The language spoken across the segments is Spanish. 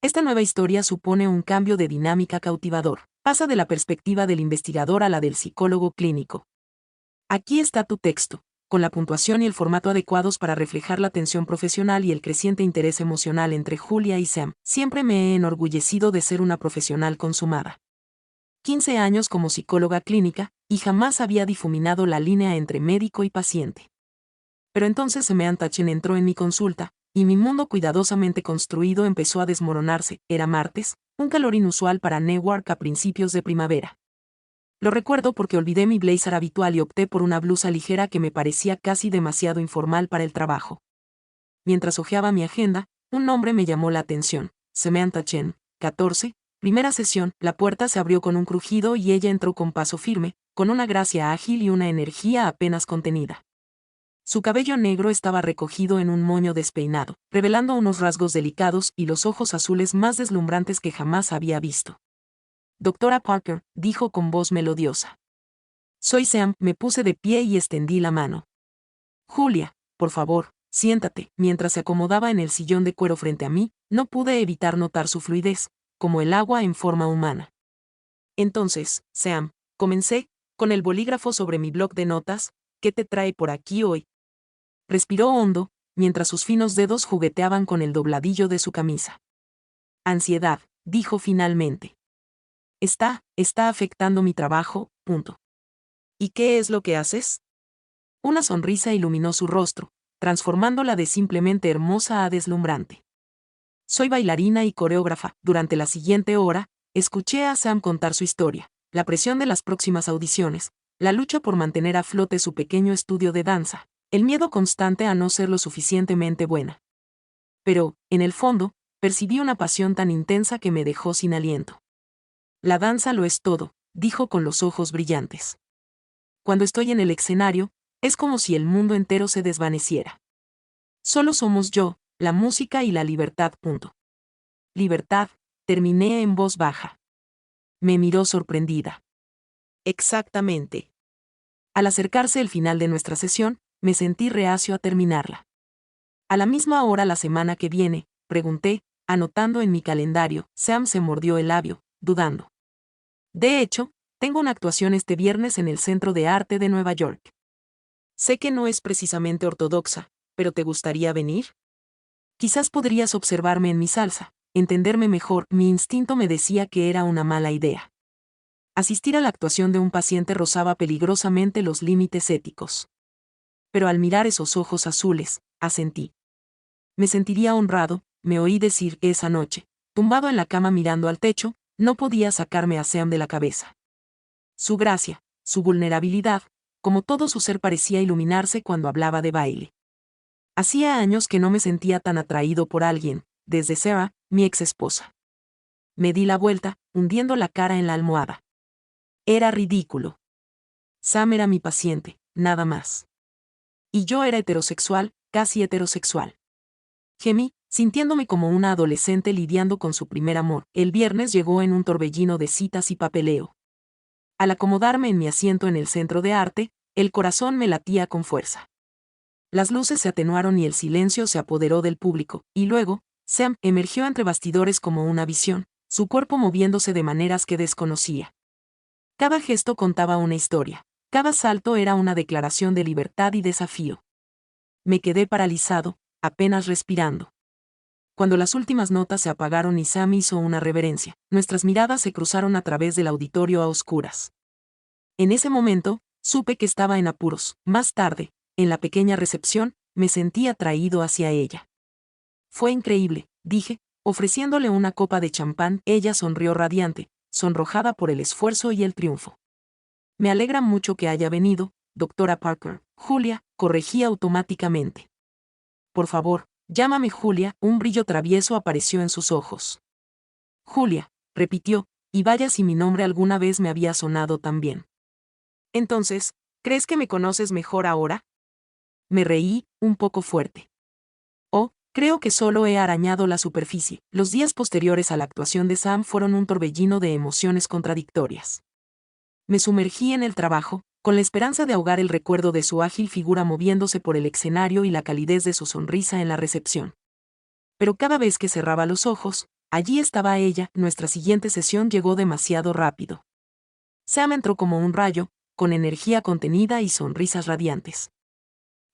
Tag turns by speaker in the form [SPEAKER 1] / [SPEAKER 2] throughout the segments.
[SPEAKER 1] Esta nueva historia supone un cambio de dinámica cautivador. Pasa de la perspectiva del investigador a la del psicólogo clínico. Aquí está tu texto, con la puntuación y el formato adecuados para reflejar la tensión profesional y el creciente interés emocional entre Julia y Sam. Siempre me he enorgullecido de ser una profesional consumada. 15 años como psicóloga clínica, y jamás había difuminado la línea entre médico y paciente. Pero entonces Sean Tachen entró en mi consulta, y mi mundo cuidadosamente construido empezó a desmoronarse. Era martes, un calor inusual para Newark a principios de primavera. Lo recuerdo porque olvidé mi blazer habitual y opté por una blusa ligera que me parecía casi demasiado informal para el trabajo. Mientras hojeaba mi agenda, un nombre me llamó la atención: Samantha Chen, 14, primera sesión. La puerta se abrió con un crujido y ella entró con paso firme, con una gracia ágil y una energía apenas contenida. Su cabello negro estaba recogido en un moño despeinado, revelando unos rasgos delicados y los ojos azules más deslumbrantes que jamás había visto. «Doctora Parker», dijo con voz melodiosa. «Soy Sam». Me puse de pie y extendí la mano. «Julia, por favor, siéntate». Mientras se acomodaba en el sillón de cuero frente a mí, no pude evitar notar su fluidez, como el agua en forma humana. «Entonces, Sam», comencé, con el bolígrafo sobre mi bloc de notas, «¿qué te trae por aquí hoy?». Respiró hondo, mientras sus finos dedos jugueteaban con el dobladillo de su camisa. «Ansiedad», dijo finalmente. Está afectando mi trabajo, punto. ¿Y qué es lo que haces? Una sonrisa iluminó su rostro, transformándola de simplemente hermosa a deslumbrante. Soy bailarina y coreógrafa. Durante la siguiente hora, escuché a Sam contar su historia, la presión de las próximas audiciones, la lucha por mantener a flote su pequeño estudio de danza, el miedo constante a no ser lo suficientemente buena. Pero, en el fondo, percibí una pasión tan intensa que me dejó sin aliento. «La danza lo es todo», dijo con los ojos brillantes. «Cuando estoy en el escenario, es como si el mundo entero se desvaneciera. Solo somos yo, la música y la libertad. Punto». «Libertad», terminé en voz baja. Me miró sorprendida. «Exactamente». Al acercarse el final de nuestra sesión, me sentí reacio a terminarla. «¿A la misma hora la semana que viene?», pregunté, anotando en mi calendario. Sam se mordió el labio, dudando. «De hecho, tengo una actuación este viernes en el Centro de Arte de Nueva York. Sé que no es precisamente ortodoxa, pero ¿te gustaría venir? Quizás podrías observarme en mi salsa, entenderme mejor». Mi instinto me decía que era una mala idea. Asistir a la actuación de un paciente rozaba peligrosamente los límites éticos. Pero al mirar esos ojos azules, asentí. Me sentiría honrado, me oí decir esa noche, tumbado en la cama mirando al techo. No podía sacarme a Sam de la cabeza. Su gracia, su vulnerabilidad, como todo su ser parecía iluminarse cuando hablaba de baile. Hacía años que no me sentía tan atraído por alguien, desde Sarah, mi exesposa. Me di la vuelta, hundiendo la cara en la almohada. Era ridículo. Sam era mi paciente, nada más. Y yo era heterosexual, casi heterosexual. Gemí, sintiéndome como una adolescente lidiando con su primer amor. El viernes llegó en un torbellino de citas y papeleo. Al acomodarme en mi asiento en el Centro de Arte, el corazón me latía con fuerza. Las luces se atenuaron y el silencio se apoderó del público, y luego, Sam emergió entre bastidores como una visión, su cuerpo moviéndose de maneras que desconocía. Cada gesto contaba una historia, cada salto era una declaración de libertad y desafío. Me quedé paralizado, apenas respirando. Cuando las últimas notas se apagaron y Sam hizo una reverencia, nuestras miradas se cruzaron a través del auditorio a oscuras. En ese momento, supe que estaba en apuros. Más tarde, en la pequeña recepción, me sentí atraído hacia ella. «Fue increíble», dije, ofreciéndole una copa de champán. Ella sonrió radiante, sonrojada por el esfuerzo y el triunfo. «Me alegra mucho que haya venido, doctora Parker». «Julia», corregí automáticamente. «Por favor, llámame Julia». Un brillo travieso apareció en sus ojos. «Julia», repitió, y vaya si mi nombre alguna vez me había sonado tan bien. «Entonces, ¿crees que me conoces mejor ahora?». Me reí, un poco fuerte. «Oh, creo que solo he arañado la superficie». Los días posteriores a la actuación de Sam fueron un torbellino de emociones contradictorias. Me sumergí en el trabajo, con la esperanza de ahogar el recuerdo de su ágil figura moviéndose por el escenario y la calidez de su sonrisa en la recepción. Pero cada vez que cerraba los ojos, Allí estaba ella. Nuestra siguiente sesión llegó demasiado rápido. Sam entró como un rayo, con energía contenida y sonrisas radiantes.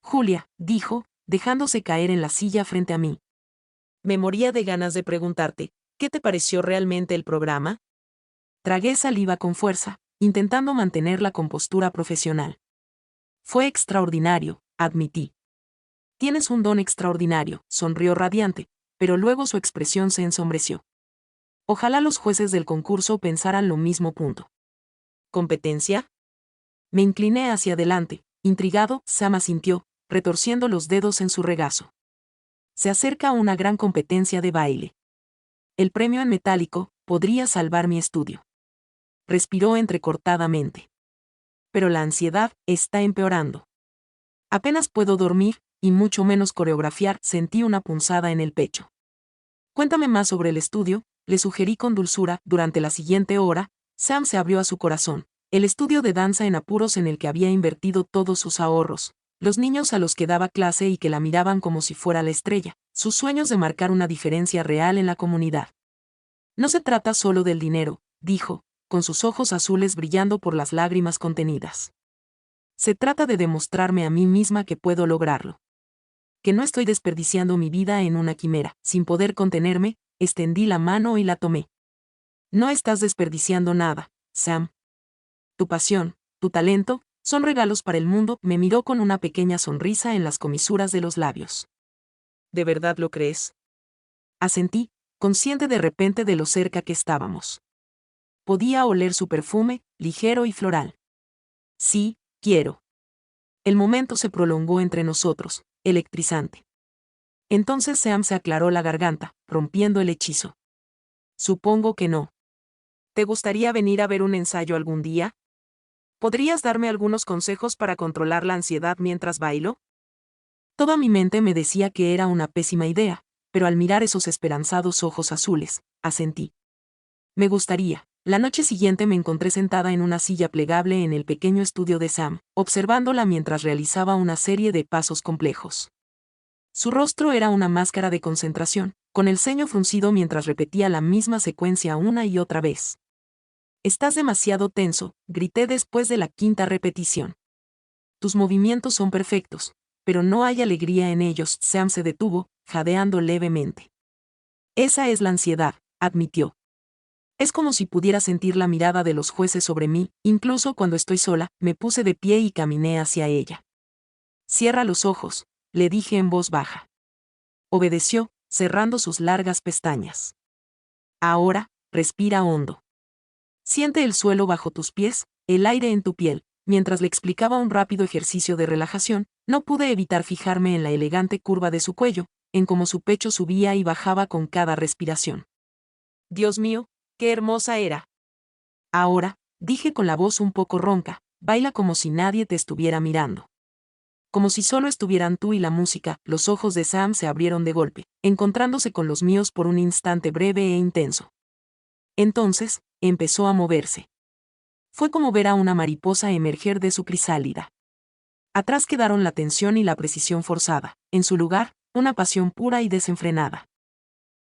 [SPEAKER 1] Julia, dijo, dejándose caer en la silla frente a mí. Me moría de ganas de preguntarte, ¿qué te pareció realmente el programa? Tragué saliva con fuerza, intentando mantener la compostura profesional. Fue extraordinario, admití. Tienes un don extraordinario, sonrió radiante, pero luego su expresión se ensombreció. Ojalá los jueces del concurso pensaran lo mismo. ¿Competencia? Me incliné hacia adelante, intrigado. Sam asintió, retorciendo los dedos en su regazo. Se acerca una gran competencia de baile. El premio en metálico podría salvar mi estudio. Respiró entrecortadamente. Pero la ansiedad está empeorando. Apenas puedo dormir, y mucho menos coreografiar. Sentí una punzada en el pecho. Cuéntame más sobre el estudio, le sugerí con dulzura. Durante la siguiente hora, Sam se abrió a su corazón. El estudio de danza en apuros en el que había invertido todos sus ahorros, los niños a los que daba clase y que la miraban como si fuera la estrella, sus sueños de marcar una diferencia real en la comunidad. No se trata solo del dinero, dijo, con sus ojos azules brillando por las lágrimas contenidas. Se trata de demostrarme a mí misma que puedo lograrlo. Que no estoy desperdiciando mi vida en una quimera. Sin poder contenerme, extendí la mano y la tomé. No estás desperdiciando nada, Sam. Tu pasión, tu talento, son regalos para el mundo. Me miró con una pequeña sonrisa en las comisuras de los labios. ¿De verdad lo crees? Asentí, consciente de repente de lo cerca que estábamos. Podía oler su perfume, ligero y floral. Sí, quiero. El momento se prolongó entre nosotros, electrizante. Entonces Sam se aclaró la garganta, rompiendo el hechizo. Supongo que no. ¿Te gustaría venir a ver un ensayo algún día? ¿Podrías darme algunos consejos para controlar la ansiedad mientras bailo? Toda mi mente me decía que era una pésima idea, pero al mirar esos esperanzados ojos azules, asentí. Me gustaría. La noche siguiente me encontré sentada en una silla plegable en el pequeño estudio de Sam, observándola mientras realizaba una serie de pasos complejos. Su rostro era una máscara de concentración, con el ceño fruncido mientras repetía la misma secuencia una y otra vez. Estás demasiado tenso, grité después de la quinta repetición. Tus movimientos son perfectos, pero no hay alegría en ellos. Sam se detuvo, jadeando levemente. Esa es la ansiedad, admitió. Es como si pudiera sentir la mirada de los jueces sobre mí. Incluso cuando estoy sola. Me puse de pie y caminé hacia ella. Cierra los ojos, le dije en voz baja. Obedeció, cerrando sus largas pestañas. Ahora, respira hondo. Siente el suelo bajo tus pies, el aire en tu piel. Mientras le explicaba un rápido ejercicio de relajación, no pude evitar fijarme en la elegante curva de su cuello, en cómo su pecho subía y bajaba con cada respiración. Dios mío, qué hermosa era. Ahora, dije con la voz un poco ronca, baila como si nadie te estuviera mirando. Como si solo estuvieran tú y la música. Los ojos de Sam se abrieron de golpe, encontrándose con los míos por un instante breve e intenso. Entonces, empezó a moverse. Fue como ver a una mariposa emerger de su crisálida. Atrás quedaron la tensión y la precisión forzada, en su lugar, una pasión pura y desenfrenada.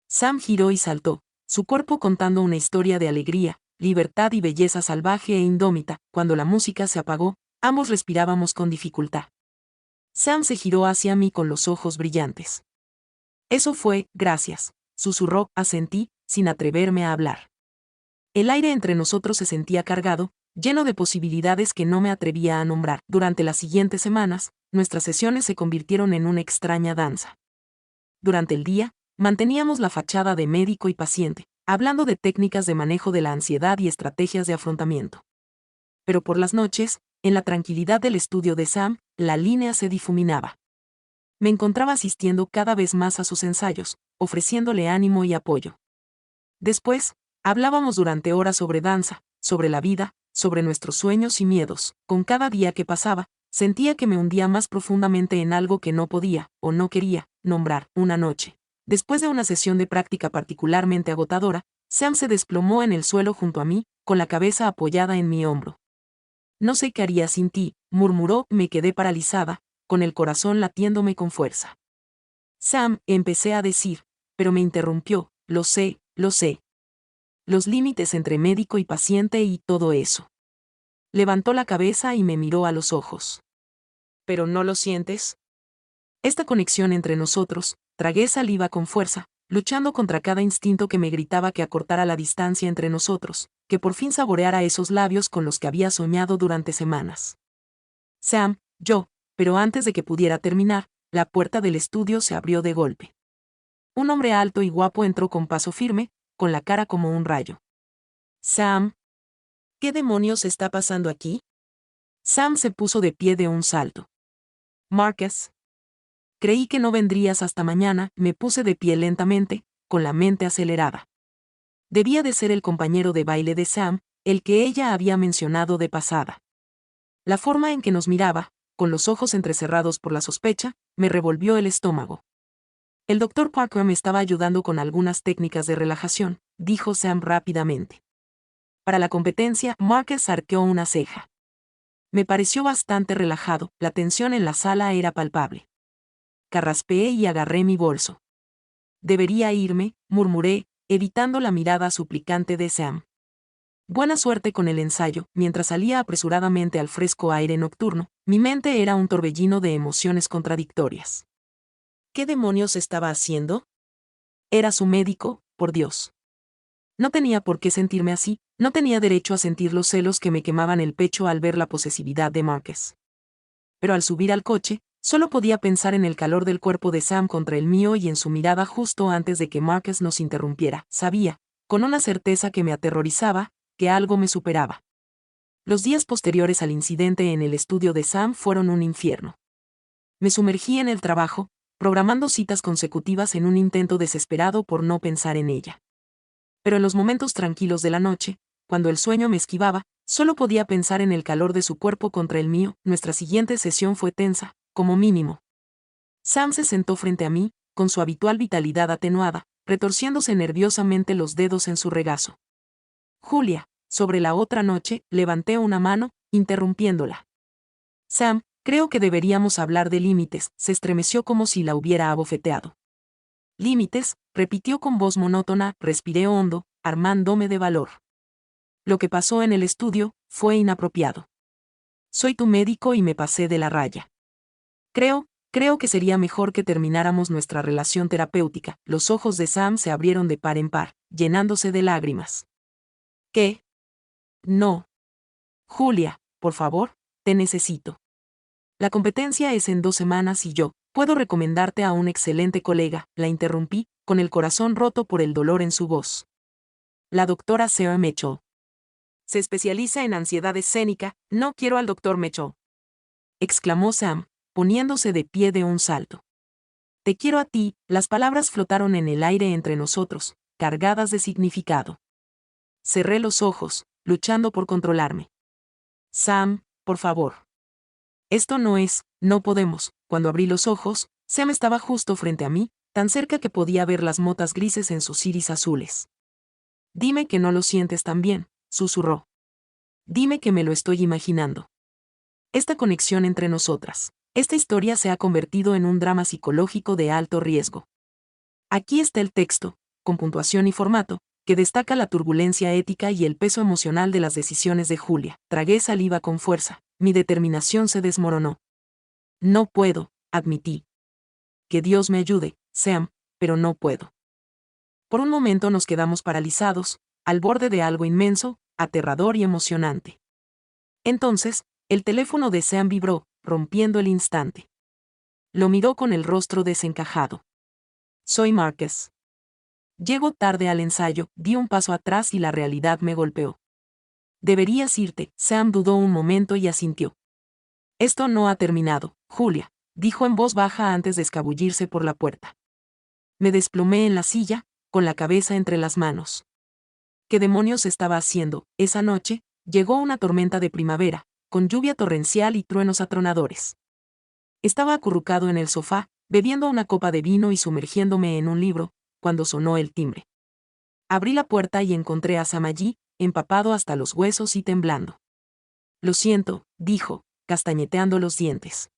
[SPEAKER 1] Sam giró y saltó, su cuerpo contando una historia de alegría, libertad y belleza salvaje e indómita. Cuando la música se apagó, ambos respirábamos con dificultad. Sam se giró hacia mí con los ojos brillantes. Eso fue, gracias, susurró. Asentí, sin atreverme a hablar. El aire entre nosotros se sentía cargado, lleno de posibilidades que no me atrevía a nombrar. Durante las siguientes semanas, nuestras sesiones se convirtieron en una extraña danza. Durante el día, manteníamos la fachada de médico y paciente, hablando de técnicas de manejo de la ansiedad y estrategias de afrontamiento. Pero por las noches, en la tranquilidad del estudio de Sam, la línea se difuminaba. Me encontraba asistiendo cada vez más a sus ensayos, ofreciéndole ánimo y apoyo. Después, hablábamos durante horas sobre danza, sobre la vida, sobre nuestros sueños y miedos. Con cada día que pasaba, sentía que me hundía más profundamente en algo que no podía, o no quería, nombrar. Una noche, después de una sesión de práctica particularmente agotadora, Sam se desplomó en el suelo junto a mí, con la cabeza apoyada en mi hombro. No sé qué haría sin ti, murmuró. Me quedé paralizada, con el corazón latiéndome con fuerza. Sam, empecé a decir, pero me interrumpió. Lo sé, lo sé. Los límites entre médico y paciente y todo eso. Levantó la cabeza y me miró a los ojos. ¿Pero no lo sientes? Esta conexión entre nosotros, tragué saliva con fuerza, luchando contra cada instinto que me gritaba que acortara la distancia entre nosotros, que por fin saboreara esos labios con los que había soñado durante semanas. Sam, pero antes de que pudiera terminar, la puerta del estudio se abrió de golpe. Un hombre alto y guapo entró con paso firme, con la cara como un rayo. Sam. ¿Qué demonios está pasando aquí? Sam se puso de pie de un salto. Marcus. Creí que no vendrías hasta mañana, me puse de pie lentamente, con la mente acelerada. Debía de ser el compañero de baile de Sam, el que ella había mencionado de pasada. La forma en que nos miraba, con los ojos entrecerrados por la sospecha, me revolvió el estómago. El Dr. Parker me estaba ayudando con algunas técnicas de relajación, dijo Sam rápidamente. Para la competencia, Marcus arqueó una ceja. Me pareció bastante relajado, la tensión en la sala era palpable. Carraspeé y agarré mi bolso. Debería irme, murmuré, evitando la mirada suplicante de Sam. Buena suerte con el ensayo. Mientras salía apresuradamente al fresco aire nocturno, mi mente era un torbellino de emociones contradictorias. ¿Qué demonios estaba haciendo? Era su médico, por Dios. No tenía por qué sentirme así, no tenía derecho a sentir los celos que me quemaban el pecho al ver la posesividad de Marcus. Pero al subir al coche, solo podía pensar en el calor del cuerpo de Sam contra el mío y en su mirada justo antes de que Marcus nos interrumpiera. Sabía, con una certeza que me aterrorizaba, que algo me superaba. Los días posteriores al incidente en el estudio de Sam fueron un infierno. Me sumergí en el trabajo, programando citas consecutivas en un intento desesperado por no pensar en ella. Pero en los momentos tranquilos de la noche, cuando el sueño me esquivaba, solo podía pensar en el calor de su cuerpo contra el mío. Nuestra siguiente sesión fue tensa, como mínimo. Sam se sentó frente a mí, con su habitual vitalidad atenuada, retorciéndose nerviosamente los dedos en su regazo. Julia, sobre la otra noche, levanté una mano, interrumpiéndola. Sam, creo que deberíamos hablar de límites, se estremeció como si la hubiera abofeteado. Límites, repitió con voz monótona, respiré hondo, armándome de valor. Lo que pasó en el estudio fue inapropiado. Soy tu médico y me pasé de la raya. Creo que sería mejor que termináramos nuestra relación terapéutica. Los ojos de Sam se abrieron de par en par, llenándose de lágrimas. ¿Qué? No. Julia, por favor, te necesito. La competencia es en 2 semanas y yo puedo recomendarte a un excelente colega, la interrumpí, con el corazón roto por el dolor en su voz. La doctora Sarah Mitchell. Se especializa en ansiedad escénica, no quiero al doctor Mitchell. Exclamó Sam, poniéndose de pie de un salto. Te quiero a ti, las palabras flotaron en el aire entre nosotros, cargadas de significado. Cerré los ojos, luchando por controlarme. Sam, por favor. Esto no podemos. Cuando abrí los ojos, Sam estaba justo frente a mí, tan cerca que podía ver las motas grises en sus iris azules. Dime que no lo sientes tan bien, susurró. Dime que me lo estoy imaginando. Esta conexión entre nosotras, esta historia se ha convertido en un drama psicológico de alto riesgo. Aquí está el texto, con puntuación y formato, que destaca la turbulencia ética y el peso emocional de las decisiones de Julia. Tragué saliva con fuerza. Mi determinación se desmoronó. No puedo, admití. Que Dios me ayude, Sam, pero no puedo. Por un momento nos quedamos paralizados, al borde de algo inmenso, aterrador y emocionante. Entonces, el teléfono de Sam vibró, rompiendo el instante. Lo miró con el rostro desencajado. Soy Marcus. Llego tarde al ensayo, di un paso atrás y la realidad me golpeó. Deberías irte. Sam dudó un momento y asintió. Esto no ha terminado, Julia, dijo en voz baja antes de escabullirse por la puerta. Me desplomé en la silla, con la cabeza entre las manos. ¿Qué demonios estaba haciendo? Esa noche, llegó una tormenta de primavera, con lluvia torrencial y truenos atronadores. Estaba acurrucado en el sofá, bebiendo una copa de vino y sumergiéndome en un libro, cuando sonó el timbre. Abrí la puerta y encontré a Sam allí, empapado hasta los huesos y temblando. Lo siento, dijo, castañeteando los dientes.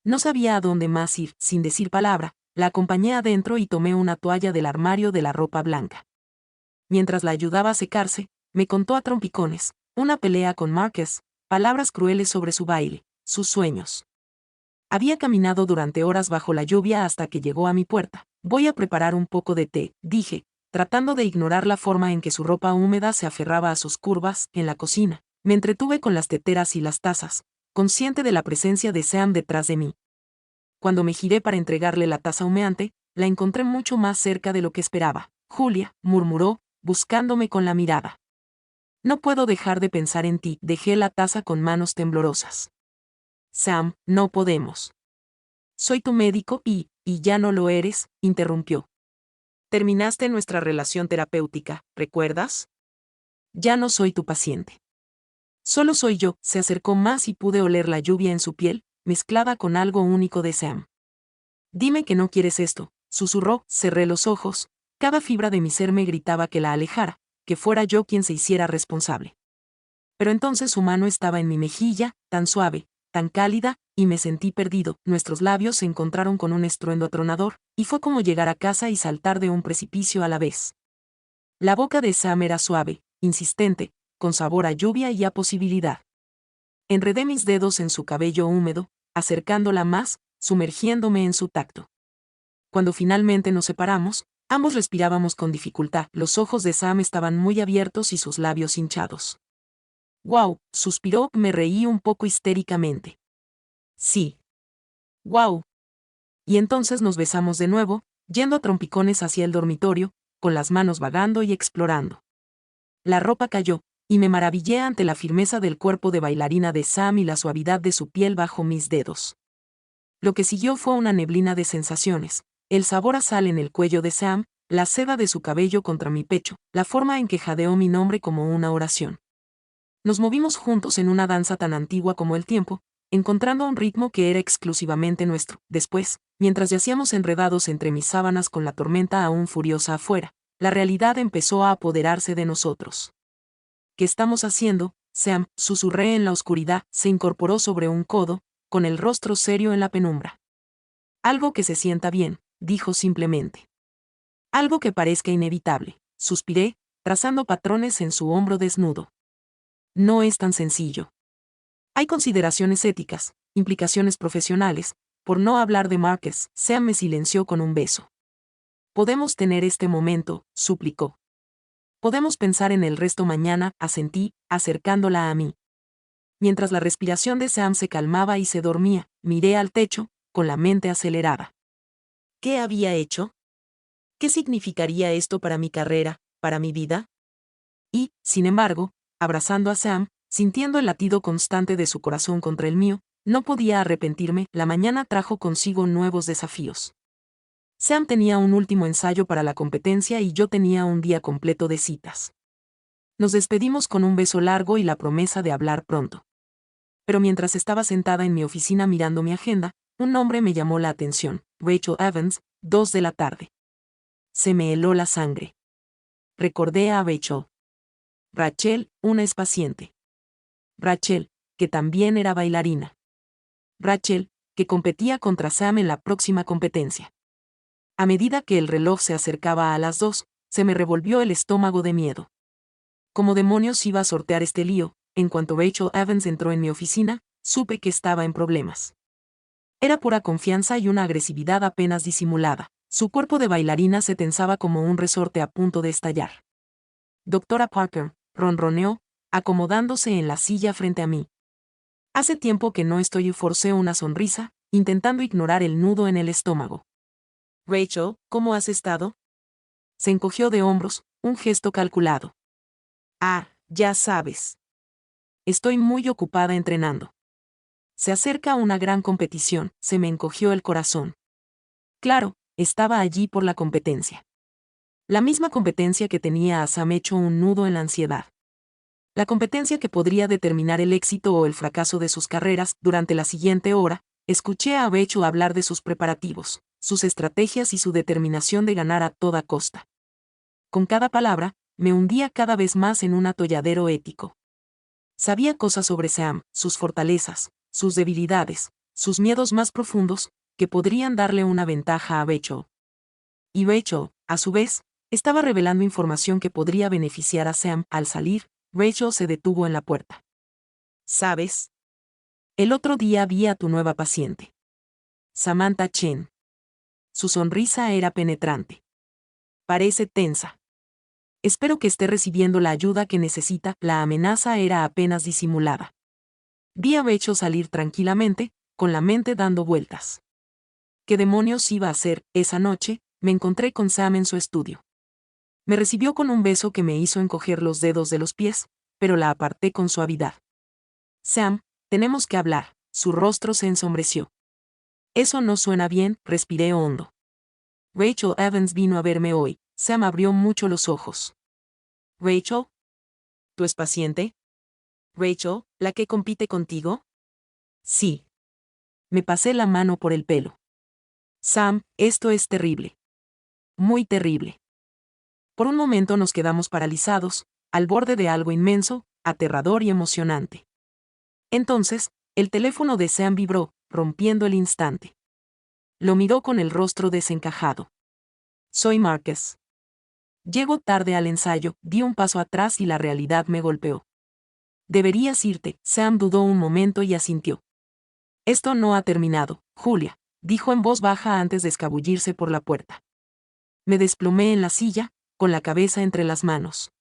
[SPEAKER 1] No sabía a dónde más ir. Sin decir palabra, la acompañé adentro y tomé una toalla del armario de la ropa blanca. mientras la ayudaba a secarse, me contó a trompicones, una pelea con Marcus, palabras crueles sobre su baile, sus sueños. Había caminado durante horas bajo la lluvia hasta que llegó a mi puerta. Voy a preparar un poco de té, dije, tratando de ignorar la forma en que su ropa húmeda se aferraba a sus curvas, en la cocina. Me entretuve con las teteras y las tazas, consciente de la presencia de Sam detrás de mí. Cuando me giré para entregarle la taza humeante, la encontré mucho más cerca de lo que esperaba. Julia, murmuró, buscándome con la mirada. No puedo dejar de pensar en ti. Dejé la taza con manos temblorosas. Sam, no podemos. Soy tu médico y ya no lo eres, interrumpió. Terminaste nuestra relación terapéutica, ¿recuerdas? Ya no soy tu paciente. Solo soy yo. Se acercó más y pude oler la lluvia en su piel, mezclada con algo único de Sam. Dime que no quieres esto, susurró. Cerré los ojos, cada fibra de mi ser me gritaba que la alejara, que fuera yo quien se hiciera responsable. Pero entonces su mano estaba en mi mejilla, tan suave, tan cálida, y me sentí perdido. Nuestros labios se encontraron con un estruendo atronador, y fue como llegar a casa y saltar de un precipicio a la vez. La boca de Sam era suave, insistente, con sabor a lluvia y a posibilidad. Enredé mis dedos en su cabello húmedo, acercándola más, sumergiéndome en su tacto. Cuando finalmente nos separamos, ambos respirábamos con dificultad. Los ojos de Sam estaban muy abiertos y sus labios hinchados. «Guau», suspiró. Me reí un poco histéricamente. «Sí. Guau». Y entonces nos besamos de nuevo, yendo a trompicones hacia el dormitorio, con las manos vagando y explorando. La ropa cayó, y me maravillé ante la firmeza del cuerpo de bailarina de Sam y la suavidad de su piel bajo mis dedos. Lo que siguió fue una neblina de sensaciones, el sabor a sal en el cuello de Sam, la seda de su cabello contra mi pecho, la forma en que jadeó mi nombre como una oración. Nos movimos juntos en una danza tan antigua como el tiempo, encontrando un ritmo que era exclusivamente nuestro. Después, mientras yacíamos enredados entre mis sábanas con la tormenta aún furiosa afuera, la realidad empezó a apoderarse de nosotros. «¿Qué estamos haciendo, Sam?», susurré en la oscuridad. Se incorporó sobre un codo, con el rostro serio en la penumbra. «Algo que se sienta bien», dijo simplemente. «Algo que parezca inevitable», suspiré, trazando patrones en su hombro desnudo. «No es tan sencillo. Hay consideraciones éticas, implicaciones profesionales, por no hablar de Marcus». Sam me silenció con un beso. «Podemos tener este momento», suplicó. «Podemos pensar en el resto mañana», asentí, acercándola a mí. Mientras la respiración de Sam se calmaba y se dormía, miré al techo, con la mente acelerada. ¿Qué había hecho? ¿Qué significaría esto para mi carrera, para mi vida? Y, sin embargo, abrazando a Sam, sintiendo el latido constante de su corazón contra el mío, no podía arrepentirme. La mañana trajo consigo nuevos desafíos. Sam tenía un último ensayo para la competencia y yo tenía un día completo de citas. Nos despedimos con un beso largo y la promesa de hablar pronto. Pero mientras estaba sentada en mi oficina mirando mi agenda, un nombre me llamó la atención: Rachel Evans, 2 de la tarde. Se me heló la sangre. Recordé a Rachel. Rachel, una ex paciente. Rachel, que también era bailarina. Rachel, que competía contra Sam en la próxima competencia. A medida que el reloj se acercaba a las 2, se me revolvió el estómago de miedo. ¿Cómo demonios iba a sortear este lío? En cuanto Rachel Evans entró en mi oficina, supe que estaba en problemas. Era pura confianza y una agresividad apenas disimulada. Su cuerpo de bailarina se tensaba como un resorte a punto de estallar. «Doctora Parker», ronroneó, acomodándose en la silla frente a mí. «Hace tiempo que no estoy», y forcé una sonrisa, intentando ignorar el nudo en el estómago. «Rachel, ¿cómo has estado?». Se encogió de hombros, un gesto calculado. «Ah, ya sabes. Estoy muy ocupada entrenando. Se acerca una gran competición», se me encogió el corazón. Claro, estaba allí por la competencia. La misma competencia que tenía a Sam hecho un nudo en la ansiedad. La competencia que podría determinar el éxito o el fracaso de sus carreras. Durante la siguiente hora, escuché a Rachel hablar de sus preparativos, sus estrategias y su determinación de ganar a toda costa. Con cada palabra, me hundía cada vez más en un atolladero ético. Sabía cosas sobre Sam, sus fortalezas, sus debilidades, sus miedos más profundos, que podrían darle una ventaja a Rachel. Y Rachel, a su vez, Estaba revelando información que podría beneficiar a Sam. Al salir, Rachel se detuvo en la puerta. ¿Sabes? El otro día vi a tu nueva paciente. Samantha Chen. Su sonrisa era penetrante. Parece tensa. Espero que esté recibiendo la ayuda que necesita. La amenaza era apenas disimulada. Vi a Rachel salir tranquilamente, con la mente dando vueltas. ¿Qué demonios iba a hacer? Esa noche, me encontré con Sam en su estudio. Me recibió con un beso que me hizo encoger los dedos de los pies, pero la aparté con suavidad. Sam, tenemos que hablar. Su rostro se ensombreció. Eso no suena bien, respiré hondo. Rachel Evans vino a verme hoy. Sam abrió mucho los ojos. ¿Rachel? ¿Tu es paciente? ¿Rachel, la que compite contigo? Sí. Me pasé la mano por el pelo. Sam, esto es terrible. Muy terrible. Por un momento nos quedamos paralizados, al borde de algo inmenso, aterrador y emocionante. Entonces, el teléfono de Sam vibró, rompiendo el instante. Lo miró con el rostro desencajado. Soy Marcus. Llego tarde al ensayo, di un paso atrás y la realidad me golpeó. Deberías irte. Sam dudó un momento y asintió. Esto no ha terminado, Julia, dijo en voz baja antes de escabullirse por la puerta. Me desplomé en la silla, con la cabeza entre las manos.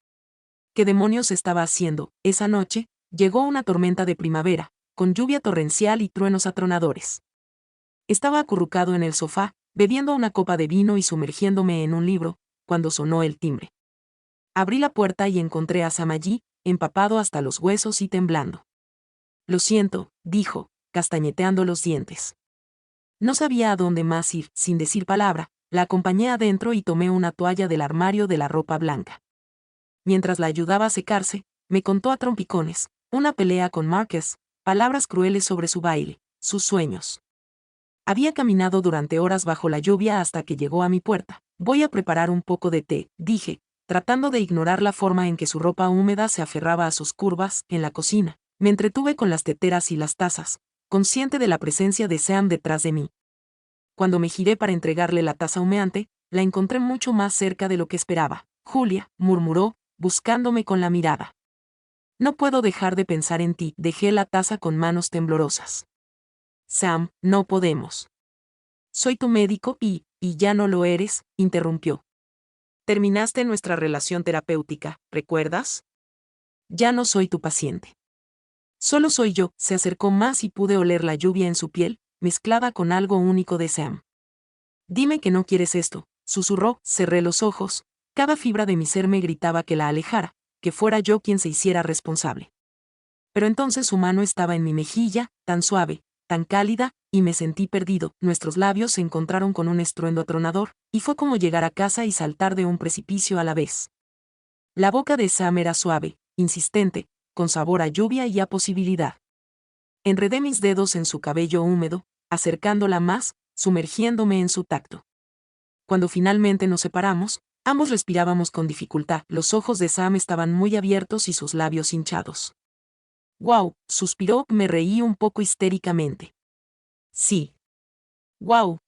[SPEAKER 1] ¿Qué demonios estaba haciendo? Esa noche, llegó una tormenta de primavera, con lluvia torrencial y truenos atronadores. Estaba acurrucado en el sofá, bebiendo una copa de vino y sumergiéndome en un libro, cuando sonó el timbre. Abrí la puerta y encontré a Sam allí, empapado hasta los huesos y temblando. Lo siento, dijo, castañeteando los dientes. No sabía a dónde más ir. Sin decir palabra, la acompañé adentro y tomé una toalla del armario de la ropa blanca. Mientras la ayudaba a secarse, me contó a trompicones, una pelea con Marcus, palabras crueles sobre su baile, sus sueños. Había caminado durante horas bajo la lluvia hasta que llegó a mi puerta. Voy a preparar un poco de té, dije, tratando de ignorar la forma en que su ropa húmeda se aferraba a sus curvas. En la cocina, me entretuve con las teteras y las tazas, consciente de la presencia de Sam detrás de mí. Cuando me giré para entregarle la taza humeante, la encontré mucho más cerca de lo que esperaba. Julia, murmuró, buscándome con la mirada. No puedo dejar de pensar en ti. Dejé la taza con manos temblorosas. Sam, no podemos. Soy tu médico y ya no lo eres, interrumpió. Terminaste nuestra relación terapéutica, ¿recuerdas? Ya no soy tu paciente. Solo soy yo. Se acercó más y pude oler la lluvia en su piel, mezclada con algo único de Sam. Dime que no quieres esto, susurró. Cerré los ojos, cada fibra de mi ser me gritaba que la alejara, que fuera yo quien se hiciera responsable. Pero entonces su mano estaba en mi mejilla, tan suave, tan cálida, y me sentí perdido. Nuestros labios se encontraron con un estruendo atronador, y fue como llegar a casa y saltar de un precipicio a la vez. La boca de Sam era suave, insistente, con sabor a lluvia y a posibilidad. Enredé mis dedos en su cabello húmedo, acercándola más, sumergiéndome en su tacto. Cuando finalmente nos separamos, ambos respirábamos con dificultad. Los ojos de Sam estaban muy abiertos y sus labios hinchados. «Guau», suspiró. Me reí un poco histéricamente. «Sí. Guau».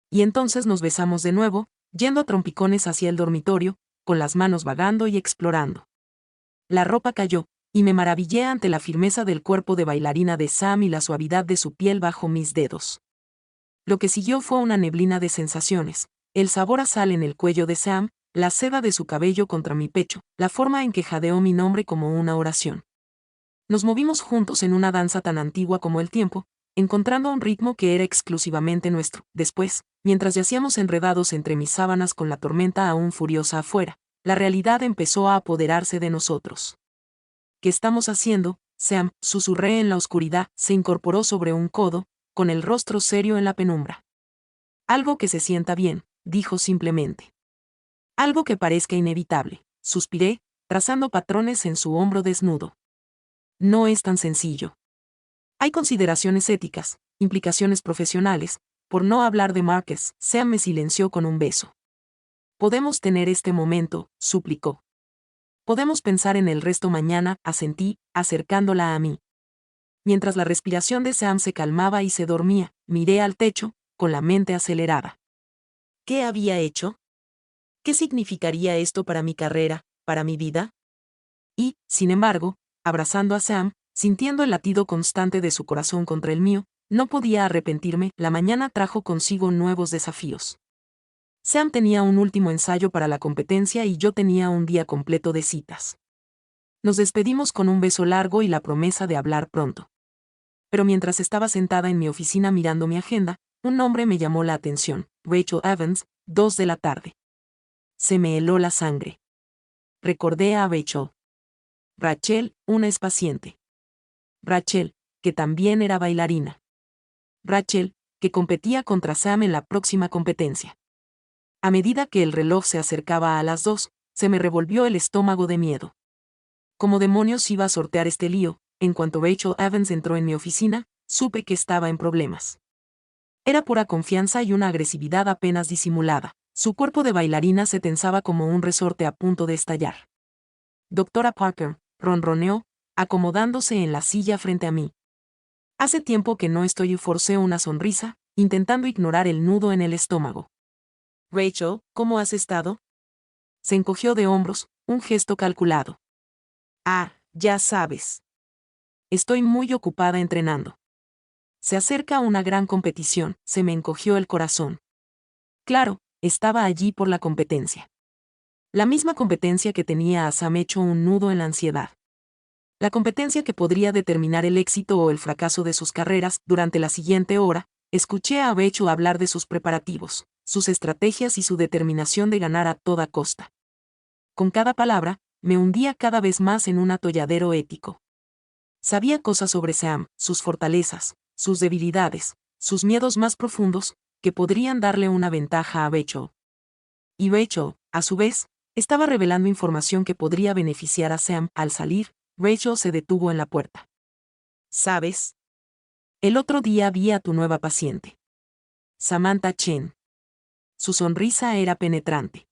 [SPEAKER 1] Y entonces nos besamos de nuevo, yendo a trompicones hacia el dormitorio, con las manos vagando y explorando. La ropa cayó, y me maravillé ante la firmeza del cuerpo de bailarina de Sam y la suavidad de su piel bajo mis dedos. Lo que siguió fue una neblina de sensaciones, el sabor a sal en el cuello de Sam, la seda de su cabello contra mi pecho, la forma en que jadeó mi nombre como una oración. Nos movimos juntos en una danza tan antigua como el tiempo, encontrando un ritmo que era exclusivamente nuestro. Después, mientras yacíamos enredados entre mis sábanas con la tormenta aún furiosa afuera, la realidad empezó a apoderarse de nosotros. ¿Qué estamos haciendo, Sam?, susurré en la oscuridad. Se incorporó sobre un codo, con el rostro serio en la penumbra. Algo que se sienta bien, dijo simplemente. Algo que parezca inevitable, suspiré, trazando patrones en su hombro desnudo. No es tan sencillo. Hay consideraciones éticas, implicaciones profesionales, por no hablar de Marcus. Sam me silenció con un beso. Podemos tener este momento, suplicó. Podemos pensar en el resto mañana, asentí, acercándola a mí. Mientras la respiración de Sam se calmaba y se dormía, miré al techo, con la mente acelerada. ¿Qué había hecho? ¿Qué significaría esto para mi carrera, para mi vida? Y, sin embargo, abrazando a Sam, sintiendo el latido constante de su corazón contra el mío, no podía arrepentirme. La mañana trajo consigo nuevos desafíos. Sam tenía un último ensayo para la competencia y yo tenía un día completo de citas. Nos despedimos con un beso largo y la promesa de hablar pronto. Pero mientras estaba sentada en mi oficina mirando mi agenda, un nombre me llamó la atención: Rachel Evans, 2 de la tarde. Se me heló la sangre. Recordé a Rachel. Rachel, una ex paciente. Rachel, que también era bailarina. Rachel, que competía contra Sam en la próxima competencia. A medida que el reloj se acercaba a las 2, se me revolvió el estómago de miedo. ¿Cómo demonios iba a sortear este lío? En cuanto Rachel Evans entró en mi oficina, supe que estaba en problemas. Era pura confianza y una agresividad apenas disimulada. Su cuerpo de bailarina se tensaba como un resorte a punto de estallar. Doctora Parker, ronroneó, acomodándose en la silla frente a mí. Hace tiempo que no estoy y forcé una sonrisa, intentando ignorar el nudo en el estómago. Rachel, ¿cómo has estado? Se encogió de hombros, un gesto calculado. Ah, ya sabes. Estoy muy ocupada entrenando. Se acerca una gran competición, se me encogió el corazón. Claro, estaba allí por la competencia. La misma competencia que tenía a Sam hecho un nudo en la ansiedad. La competencia que podría determinar el éxito o el fracaso de sus carreras. Durante la siguiente hora, escuché a Rachel hablar de sus preparativos, sus estrategias y su determinación de ganar a toda costa. Con cada palabra, me hundía cada vez más en un atolladero ético. Sabía cosas sobre Sam, sus fortalezas, sus debilidades, sus miedos más profundos, que podrían darle una ventaja a Rachel. Y Rachel, a su vez, estaba revelando información que podría beneficiar a Sam. Al salir, Rachel se detuvo en la puerta. ¿Sabes? El otro día vi a tu nueva paciente. Samantha Chen. Su sonrisa era penetrante.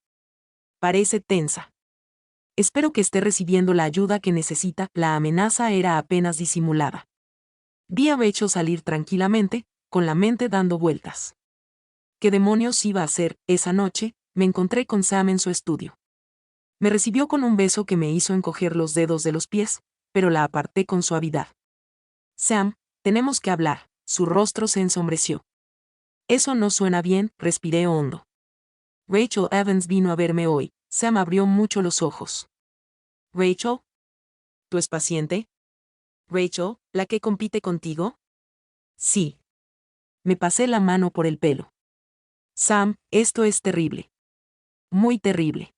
[SPEAKER 1] Parece tensa. Espero que esté recibiendo la ayuda que necesita. La amenaza era apenas disimulada. Vi a Rachel salir tranquilamente, con la mente dando vueltas. ¿Qué demonios iba a hacer? Esa noche, me encontré con Sam en su estudio. Me recibió con un beso que me hizo encoger los dedos de los pies, pero la aparté con suavidad. Sam, tenemos que hablar. Su rostro se ensombreció. Eso no suena bien, respiré hondo. Rachel Evans vino a verme hoy. Sam abrió mucho los ojos. Rachel, ¿tú es paciente? Rachel, ¿la que compite contigo? Sí. Me pasé la mano por el pelo. Sam, esto es terrible. Muy terrible.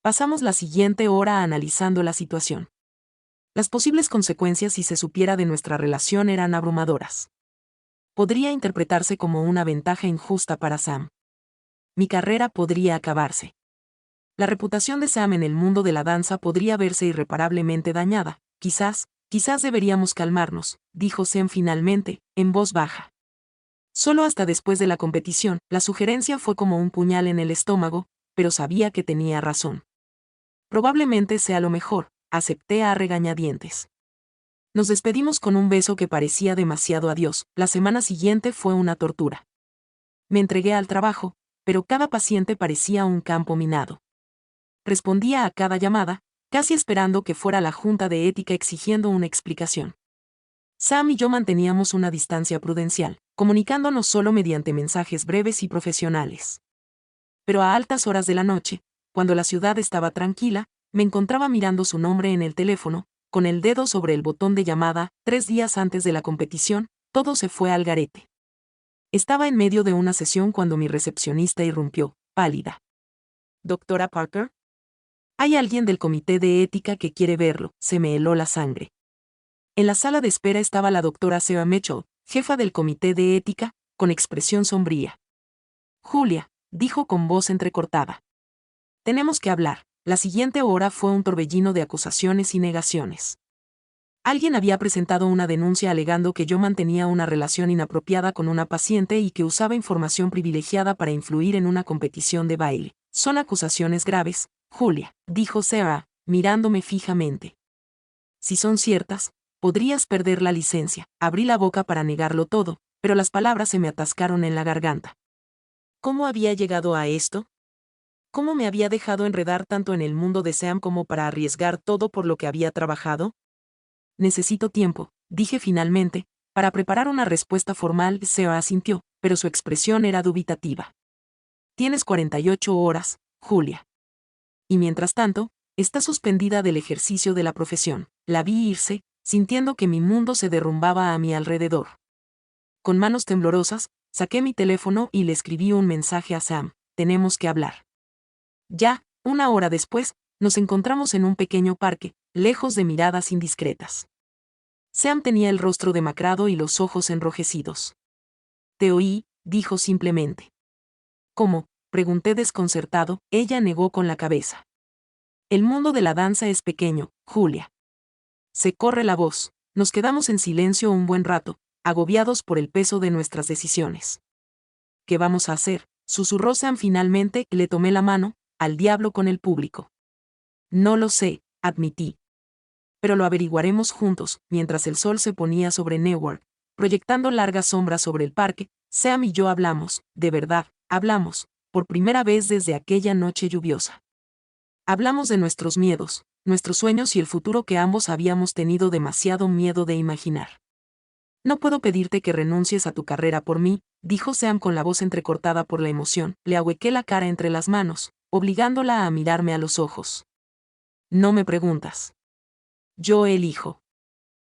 [SPEAKER 1] Pasamos la siguiente hora analizando la situación. Las posibles consecuencias si se supiera de nuestra relación eran abrumadoras. Podría interpretarse como una ventaja injusta para Sam. Mi carrera podría acabarse. La reputación de Sam en el mundo de la danza podría verse irreparablemente dañada. Quizás deberíamos calmarnos, dijo Sam finalmente, en voz baja. Solo hasta después de la competición. La sugerencia fue como un puñal en el estómago, pero sabía que tenía razón. Probablemente sea lo mejor, acepté a regañadientes. Nos despedimos con un beso que parecía demasiado adiós. La semana siguiente fue una tortura. Me entregué al trabajo, pero cada paciente parecía un campo minado. Respondía a cada llamada, casi esperando que fuera la junta de ética exigiendo una explicación. Sam y yo manteníamos una distancia prudencial, comunicándonos solo mediante mensajes breves y profesionales. Pero a altas horas de la noche, cuando la ciudad estaba tranquila, me encontraba mirando su nombre en el teléfono, con el dedo sobre el botón de llamada. 3 días antes de la competición, todo se fue al garete. Estaba en medio de una sesión cuando mi recepcionista irrumpió, pálida. ¿Doctora Parker? Hay alguien del comité de ética que quiere verlo. Se me heló la sangre. En la sala de espera estaba la doctora Sarah Mitchell, jefa del comité de ética, con expresión sombría. Julia, dijo con voz entrecortada. Tenemos que hablar. La siguiente hora fue un torbellino de acusaciones y negaciones. Alguien había presentado una denuncia alegando que yo mantenía una relación inapropiada con una paciente y que usaba información privilegiada para influir en una competición de baile. Son acusaciones graves, Julia, dijo Sarah, mirándome fijamente. Si son ciertas, podrías perder la licencia. Abrí la boca para negarlo todo, pero las palabras se me atascaron en la garganta. ¿Cómo había llegado a esto? ¿Cómo me había dejado enredar tanto en el mundo de Sam como para arriesgar todo por lo que había trabajado? Necesito tiempo, dije finalmente, para preparar una respuesta formal. Se asintió, pero su expresión era dubitativa. Tienes 48 horas, Julia. Y mientras tanto, está suspendida del ejercicio de la profesión. La vi irse, sintiendo que mi mundo se derrumbaba a mi alrededor. Con manos temblorosas, saqué mi teléfono y le escribí un mensaje a Sam: tenemos que hablar. Ya, una hora después, nos encontramos en un pequeño parque, lejos de miradas indiscretas. Sam tenía el rostro demacrado y los ojos enrojecidos. Te oí, dijo simplemente. ¿Cómo?, pregunté desconcertado. Ella negó con la cabeza. El mundo de la danza es pequeño, Julia. Se corre la voz. Nos quedamos en silencio un buen rato, agobiados por el peso de nuestras decisiones. ¿Qué vamos a hacer?, susurró Sam finalmente. Le tomé la mano. Al diablo con el público. No lo sé, admití. Pero lo averiguaremos juntos. Mientras el sol se ponía sobre Newark, proyectando largas sombras sobre el parque, Sam y yo hablamos, de verdad, hablamos, por primera vez desde aquella noche lluviosa. Hablamos de nuestros miedos, nuestros sueños y el futuro que ambos habíamos tenido demasiado miedo de imaginar. No puedo pedirte que renuncies a tu carrera por mí, dijo Sam con la voz entrecortada por la emoción. Le ahuequé la cara entre las manos, obligándola a mirarme a los ojos. No me preguntas. Yo elijo.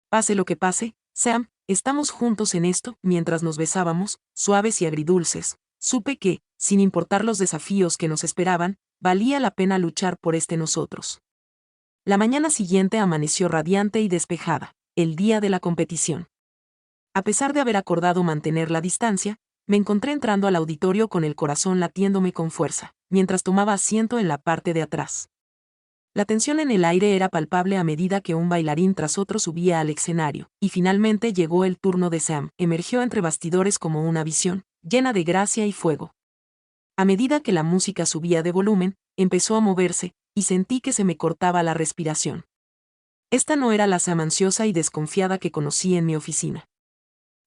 [SPEAKER 1] Pase lo que pase, Sam, estamos juntos en esto. Mientras nos besábamos, suaves y agridulces, supe que, sin importar los desafíos que nos esperaban, valía la pena luchar por nosotros. La mañana siguiente amaneció radiante y despejada, el día de la competición. A pesar de haber acordado mantener la distancia, me encontré entrando al auditorio con el corazón latiéndome con fuerza, mientras tomaba asiento en la parte de atrás. La tensión en el aire era palpable a medida que un bailarín tras otro subía al escenario, y finalmente llegó el turno de Sam. Emergió entre bastidores como una visión, llena de gracia y fuego. A medida que la música subía de volumen, empezó a moverse, y sentí que se me cortaba la respiración. Esta no era la Sam ansiosa y desconfiada que conocí en mi oficina.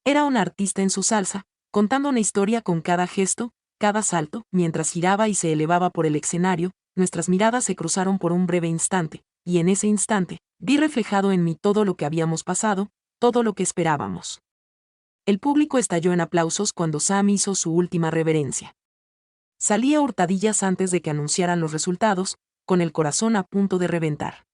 [SPEAKER 1] Era una artista en su salsa, contando una historia con cada gesto, cada salto. Mientras giraba y se elevaba por el escenario, nuestras miradas se cruzaron por un breve instante, y en ese instante, vi reflejado en mí todo lo que habíamos pasado, todo lo que esperábamos. El público estalló en aplausos cuando Sam hizo su última reverencia. Salí a hurtadillas antes de que anunciaran los resultados, con el corazón a punto de reventar.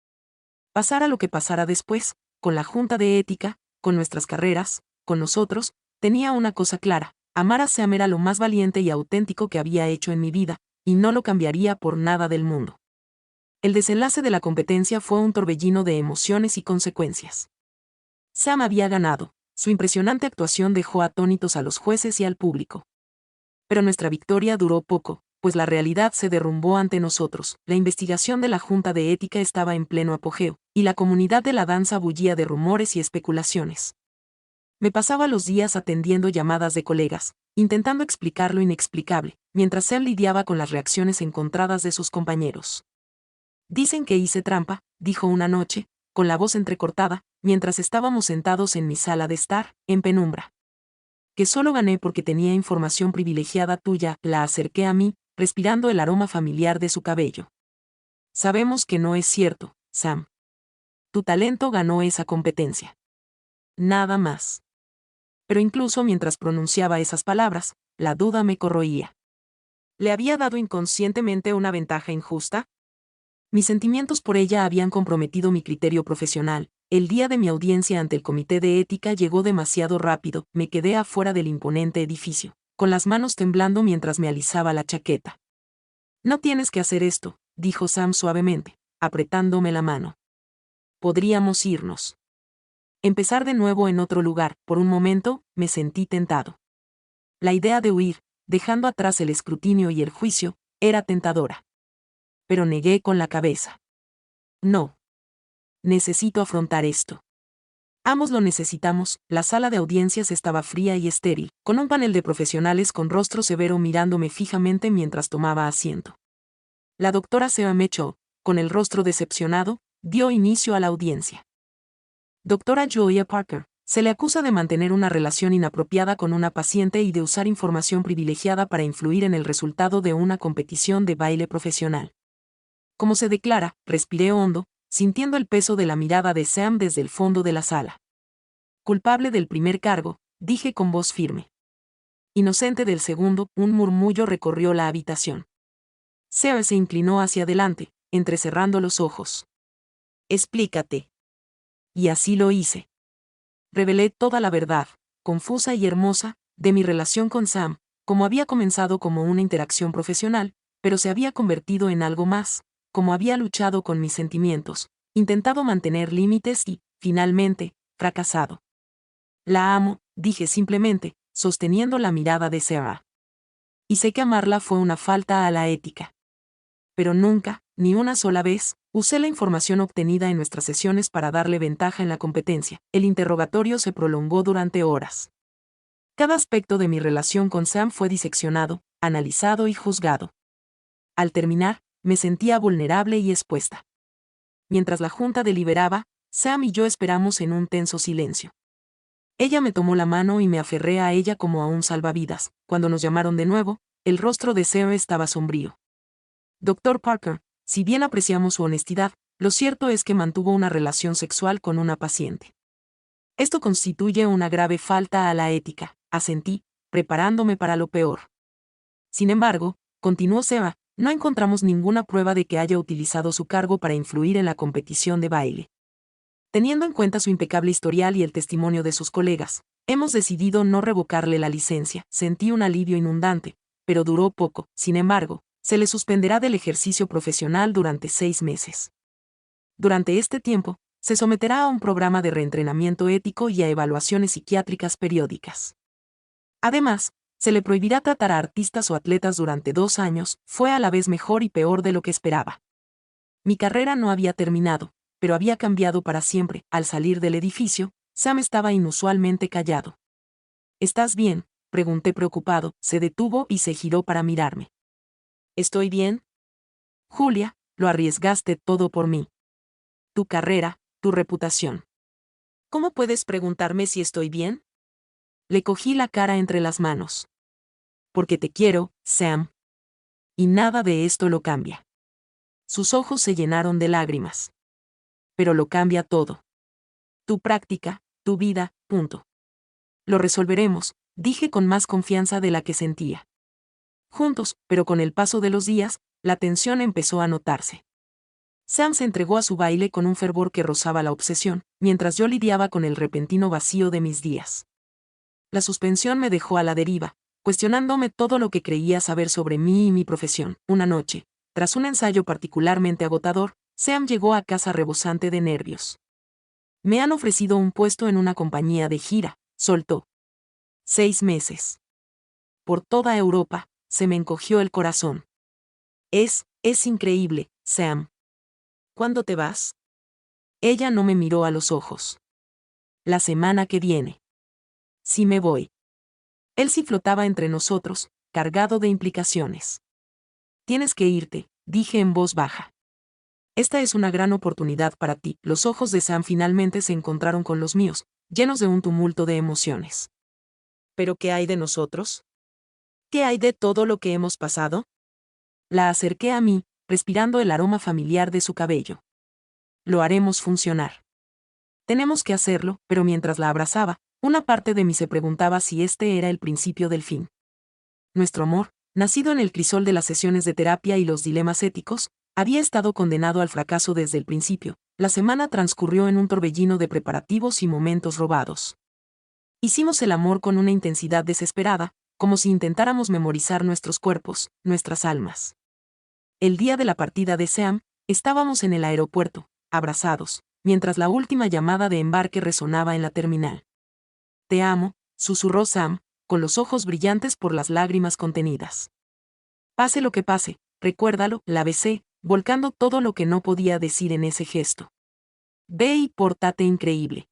[SPEAKER 1] Pasara lo que pasara después, con la junta de ética, con nuestras carreras, con nosotros, tenía una cosa clara: amar a Sam era lo más valiente y auténtico que había hecho en mi vida, y no lo cambiaría por nada del mundo. El desenlace de la competencia fue un torbellino de emociones y consecuencias. Sam había ganado. Su impresionante actuación dejó atónitos a los jueces y al público. Pero nuestra victoria duró poco, pues la realidad se derrumbó ante nosotros. La investigación de la Junta de Ética estaba en pleno apogeo, y la comunidad de la danza bullía de rumores y especulaciones. Me pasaba los días atendiendo llamadas de colegas, intentando explicar lo inexplicable, mientras Sam lidiaba con las reacciones encontradas de sus compañeros. Dicen que hice trampa, dijo una noche, con la voz entrecortada, mientras estábamos sentados en mi sala de estar, en penumbra. Que solo gané porque tenía información privilegiada tuya. La acerqué a mí, respirando el aroma familiar de su cabello. Sabemos que no es cierto, Sam. Tu talento ganó esa competencia. Nada más. Pero incluso mientras pronunciaba esas palabras, la duda me corroía. ¿Le había dado inconscientemente una ventaja injusta? Mis sentimientos por ella habían comprometido mi criterio profesional. El día de mi audiencia ante el comité de ética llegó demasiado rápido. Me quedé afuera del imponente edificio, con las manos temblando mientras me alisaba la chaqueta. No tienes que hacer esto, dijo Sam suavemente, apretándome la mano. Podríamos irnos. Empezar de nuevo en otro lugar. Por un momento, me sentí tentado. La idea de huir, dejando atrás el escrutinio y el juicio, era tentadora. Pero negué con la cabeza. No. Necesito afrontar esto. Ambos lo necesitamos. La sala de audiencias estaba fría y estéril, con un panel de profesionales con rostro severo mirándome fijamente mientras tomaba asiento. La doctora Sea Mitchell, con el rostro decepcionado, dio inicio a la audiencia. Doctora Julia Parker, Se le acusa de mantener una relación inapropiada con una paciente y de usar información privilegiada para influir en el resultado de una competición de baile profesional. Como se declara, respiré hondo, sintiendo el peso de la mirada de Sam desde el fondo de la sala. Culpable del primer cargo, dije con voz firme. Inocente del segundo, un murmullo recorrió la habitación. Sam se inclinó hacia adelante, entrecerrando los ojos. Explícate. Y así lo hice. Revelé toda la verdad, confusa y hermosa, de mi relación con Sam, como había comenzado como una interacción profesional, pero se había convertido en algo más, como había luchado con mis sentimientos, intentado mantener límites y, finalmente, fracasado. La amo, dije simplemente, sosteniendo la mirada de Sarah. Y sé que amarla fue una falta a la ética. Pero nunca, ni una sola vez, usé la información obtenida en nuestras sesiones para darle ventaja en la competencia. El interrogatorio se prolongó durante horas. Cada aspecto de mi relación con Sam fue diseccionado, analizado y juzgado. Al terminar, me sentía vulnerable y expuesta. Mientras la junta deliberaba, Sam y yo esperamos en un tenso silencio. Ella me tomó la mano y me aferré a ella como a un salvavidas. Cuando nos llamaron de nuevo, el rostro de Sam estaba sombrío. Dr. Parker, si bien apreciamos su honestidad, lo cierto es que mantuvo una relación sexual con una paciente. Esto constituye una grave falta a la ética, asentí, preparándome para lo peor. Sin embargo, continuó Seba, no encontramos ninguna prueba de que haya utilizado su cargo para influir en la competición de baile. Teniendo en cuenta su impecable historial y el testimonio de sus colegas, hemos decidido no revocarle la licencia. Sentí un alivio inundante, pero duró poco. Sin embargo, se le suspenderá del ejercicio profesional durante 6 meses. Durante este tiempo, se someterá a un programa de reentrenamiento ético y a evaluaciones psiquiátricas periódicas. Además, se le prohibirá tratar a artistas o atletas durante 2 años. Fue a la vez mejor y peor de lo que esperaba. Mi carrera no había terminado, pero había cambiado para siempre. Al salir del edificio, Sam estaba inusualmente callado. ¿Estás bien?, pregunté preocupado. Se detuvo y se giró para mirarme. ¿Estoy bien? Julia, lo arriesgaste todo por mí. Tu carrera, tu reputación. ¿Cómo puedes preguntarme si estoy bien? Le cogí la cara entre las manos. Porque te quiero, Sam. Y nada de esto lo cambia. Sus ojos se llenaron de lágrimas. Pero lo cambia todo. Tu práctica, tu vida, punto. Lo resolveremos, dije con más confianza de la que sentía. Juntos, pero con el paso de los días, la tensión empezó a notarse. Sam se entregó a su baile con un fervor que rozaba la obsesión, mientras yo lidiaba con el repentino vacío de mis días. La suspensión me dejó a la deriva, cuestionándome todo lo que creía saber sobre mí y mi profesión. Una noche, tras un ensayo particularmente agotador, Sam llegó a casa rebosante de nervios. Me han ofrecido un puesto en una compañía de gira, soltó. 6 meses. Por toda Europa, se me encogió el corazón. Es increíble, Sam. ¿Cuándo te vas? Ella no me miró a los ojos. La semana que viene. Sí me voy. Él sí flotaba entre nosotros, cargado de implicaciones. Tienes que irte, dije en voz baja. Esta es una gran oportunidad para ti. Los ojos de Sam finalmente se encontraron con los míos, llenos de un tumulto de emociones. ¿Pero qué hay de nosotros? ¿Qué hay de todo lo que hemos pasado? La acerqué a mí, respirando el aroma familiar de su cabello. Lo haremos funcionar. Tenemos que hacerlo, pero mientras la abrazaba, una parte de mí se preguntaba si este era el principio del fin. Nuestro amor, nacido en el crisol de las sesiones de terapia y los dilemas éticos, había estado condenado al fracaso desde el principio. La semana transcurrió en un torbellino de preparativos y momentos robados. Hicimos el amor con una intensidad desesperada, como si intentáramos memorizar nuestros cuerpos, nuestras almas. El día de la partida de Sam, estábamos en el aeropuerto, abrazados, mientras la última llamada de embarque resonaba en la terminal. Te amo, susurró Sam, con los ojos brillantes por las lágrimas contenidas. Pase lo que pase, recuérdalo, la besé, volcando todo lo que no podía decir en ese gesto. Ve y pórtate increíble.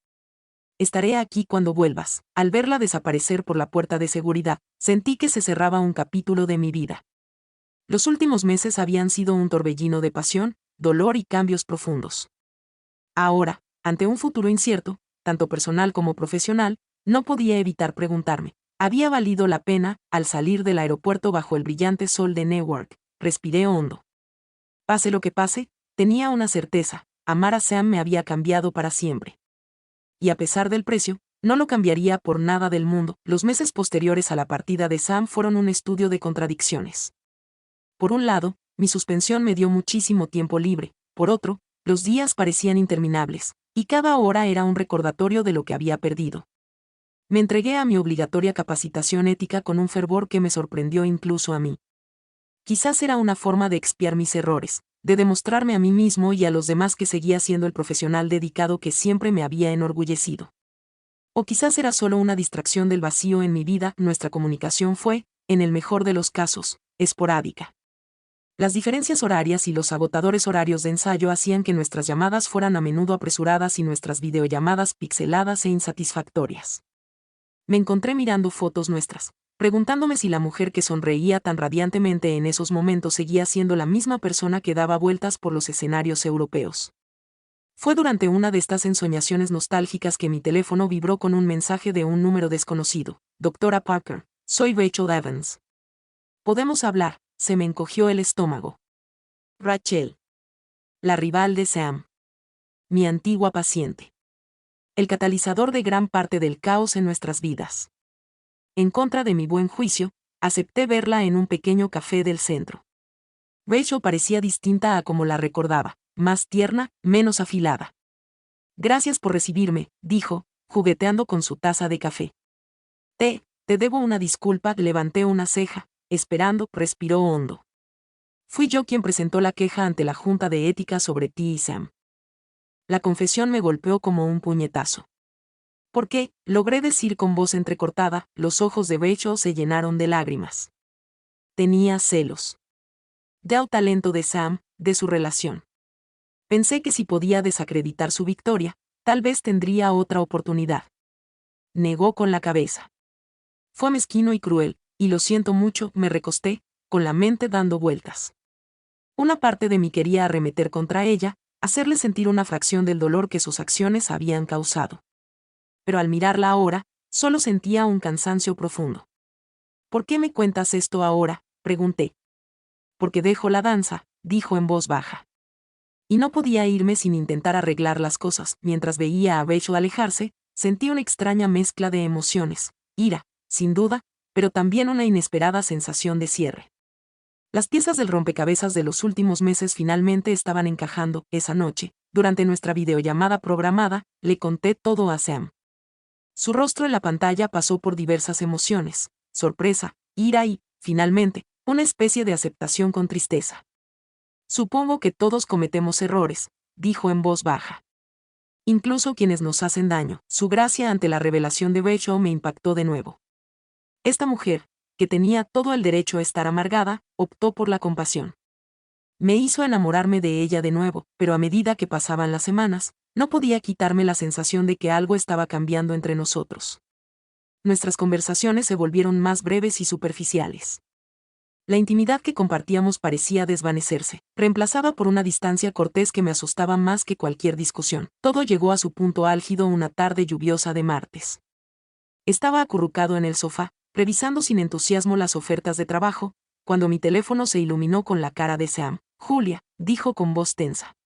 [SPEAKER 1] Estaré aquí cuando vuelvas. Al verla desaparecer por la puerta de seguridad, sentí que se cerraba un capítulo de mi vida. Los últimos meses habían sido un torbellino de pasión, dolor y cambios profundos. Ahora, ante un futuro incierto, tanto personal como profesional, no podía evitar preguntarme, ¿había valido la pena? Al salir del aeropuerto bajo el brillante sol de Newark, respiré hondo. Pase lo que pase, tenía una certeza, amar a Sam me había cambiado para siempre. Y a pesar del precio, no lo cambiaría por nada del mundo. Los meses posteriores a la partida de Sam fueron un estudio de contradicciones. Por un lado, mi suspensión me dio muchísimo tiempo libre, por otro, los días parecían interminables, y cada hora era un recordatorio de lo que había perdido. Me entregué a mi obligatoria capacitación ética con un fervor que me sorprendió incluso a mí. Quizás era una forma de expiar mis errores, de demostrarme a mí mismo y a los demás que seguía siendo el profesional dedicado que siempre me había enorgullecido. O quizás era solo una distracción del vacío en mi vida. Nuestra comunicación fue, en el mejor de los casos, esporádica. Las diferencias horarias y los agotadores horarios de ensayo hacían que nuestras llamadas fueran a menudo apresuradas y nuestras videollamadas pixeladas e insatisfactorias. Me encontré mirando fotos nuestras, preguntándome si la mujer que sonreía tan radiantemente en esos momentos seguía siendo la misma persona que daba vueltas por los escenarios europeos. Fue durante una de estas ensoñaciones nostálgicas que mi teléfono vibró con un mensaje de un número desconocido. Doctora Parker, soy Rachel Evans. ¿Podemos hablar? Se me encogió el estómago. Rachel. La rival de Sam. Mi antigua paciente. El catalizador de gran parte del caos en nuestras vidas. En contra de mi buen juicio, acepté verla en un pequeño café del centro. Rachel parecía distinta a como la recordaba, más tierna, menos afilada. Gracias por recibirme, dijo, jugueteando con su taza de café. Te debo una disculpa. Levanté una ceja, esperando. Respiró hondo. Fui yo quien presentó la queja ante la Junta de Ética sobre ti y Sam. La confesión me golpeó como un puñetazo. ¿Por qué? Logré decir con voz entrecortada. Los ojos de Rachel se llenaron de lágrimas. Tenía celos. Del talento de Sam, de su relación. Pensé que si podía desacreditar su victoria, tal vez tendría otra oportunidad. Negó con la cabeza. Fue mezquino y cruel, y lo siento mucho. Me recosté, con la mente dando vueltas. Una parte de mí quería arremeter contra ella, hacerle sentir una fracción del dolor que sus acciones habían causado. Pero al mirarla ahora, solo sentía un cansancio profundo. ¿Por qué me cuentas esto ahora?, pregunté. Porque dejo la danza, dijo en voz baja. Y no podía irme sin intentar arreglar las cosas. Mientras veía a Rachel alejarse, sentí una extraña mezcla de emociones, ira, sin duda, pero también una inesperada sensación de cierre. Las piezas del rompecabezas de los últimos meses finalmente estaban encajando. Esa noche, durante nuestra videollamada programada, le conté todo a Sam. Su rostro en la pantalla pasó por diversas emociones, sorpresa, ira y, finalmente, una especie de aceptación con tristeza. Supongo que todos cometemos errores, dijo en voz baja. Incluso quienes nos hacen daño. Su gracia ante la revelación de Rachel me impactó de nuevo. Esta mujer, que tenía todo el derecho a estar amargada, optó por la compasión. Me hizo enamorarme de ella de nuevo, pero a medida que pasaban las semanas, no podía quitarme la sensación de que algo estaba cambiando entre nosotros. Nuestras conversaciones se volvieron más breves y superficiales. La intimidad que compartíamos parecía desvanecerse, reemplazada por una distancia cortés que me asustaba más que cualquier discusión. Todo llegó a su punto álgido una tarde lluviosa de martes. Estaba acurrucado en el sofá, revisando sin entusiasmo las ofertas de trabajo, cuando mi teléfono se iluminó con la cara de Sam. Julia, dijo con voz tensa.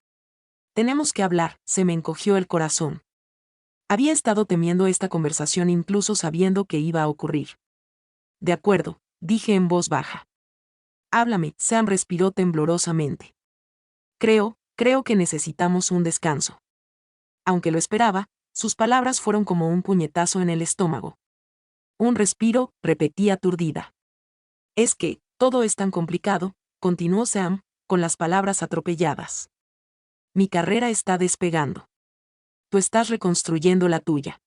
[SPEAKER 1] Tenemos que hablar. Se me encogió el corazón. Había estado temiendo esta conversación incluso sabiendo que iba a ocurrir. De acuerdo, dije en voz baja. Háblame. Sam respiró temblorosamente. Creo que necesitamos un descanso. Aunque lo esperaba, sus palabras fueron como un puñetazo en el estómago. Un respiro, repetí aturdida. Es que, todo es tan complicado, continuó Sam, con las palabras atropelladas. Mi carrera está despegando. Tú estás reconstruyendo la tuya.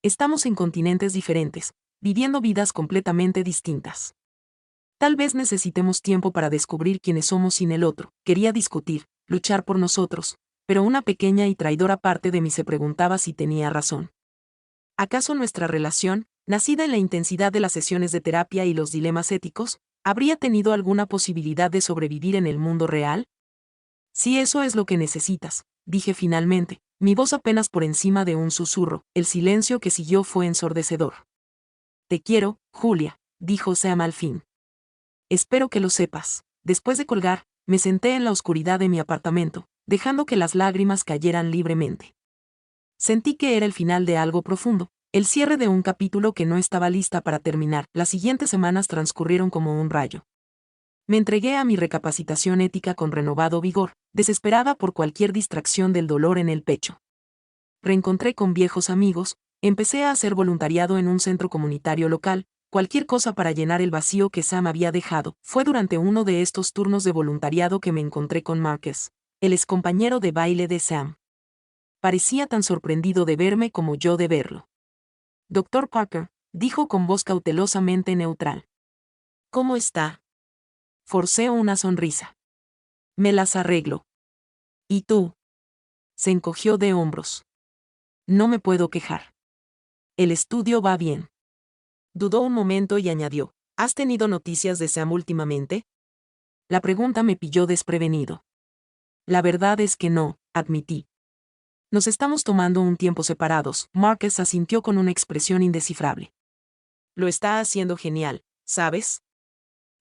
[SPEAKER 1] Estamos en continentes diferentes, viviendo vidas completamente distintas. Tal vez necesitemos tiempo para descubrir quiénes somos sin el otro. Quería discutir, luchar por nosotros, pero una pequeña y traidora parte de mí se preguntaba si tenía razón. ¿Acaso nuestra relación, nacida en la intensidad de las sesiones de terapia y los dilemas éticos, habría tenido alguna posibilidad de sobrevivir en el mundo real? Si eso es lo que necesitas, dije finalmente, mi voz apenas por encima de un susurro. El silencio que siguió fue ensordecedor. Te quiero, Julia, dijo Sam al fin. Espero que lo sepas. Después de colgar, me senté en la oscuridad de mi apartamento, dejando que las lágrimas cayeran libremente. Sentí que era el final de algo profundo, el cierre de un capítulo que no estaba lista para terminar. Las siguientes semanas transcurrieron como un rayo. Me entregué a mi recapacitación ética con renovado vigor, desesperada por cualquier distracción del dolor en el pecho. Reencontré con viejos amigos, empecé a hacer voluntariado en un centro comunitario local, cualquier cosa para llenar el vacío que Sam había dejado. Fue durante uno de estos turnos de voluntariado que me encontré con Marcus, el excompañero de baile de Sam. Parecía tan sorprendido de verme como yo de verlo. Dr. Parker, dijo con voz cautelosamente neutral. ¿Cómo está? Forcé una sonrisa. Me las arreglo. ¿Y tú? Se encogió de hombros. No me puedo quejar. El estudio va bien. Dudó un momento y añadió, ¿has tenido noticias de Sam últimamente? La pregunta me pilló desprevenido. La verdad es que no, admití. Nos estamos tomando un tiempo separados. Marcus asintió con una expresión indescifrable. Lo está haciendo genial, ¿sabes?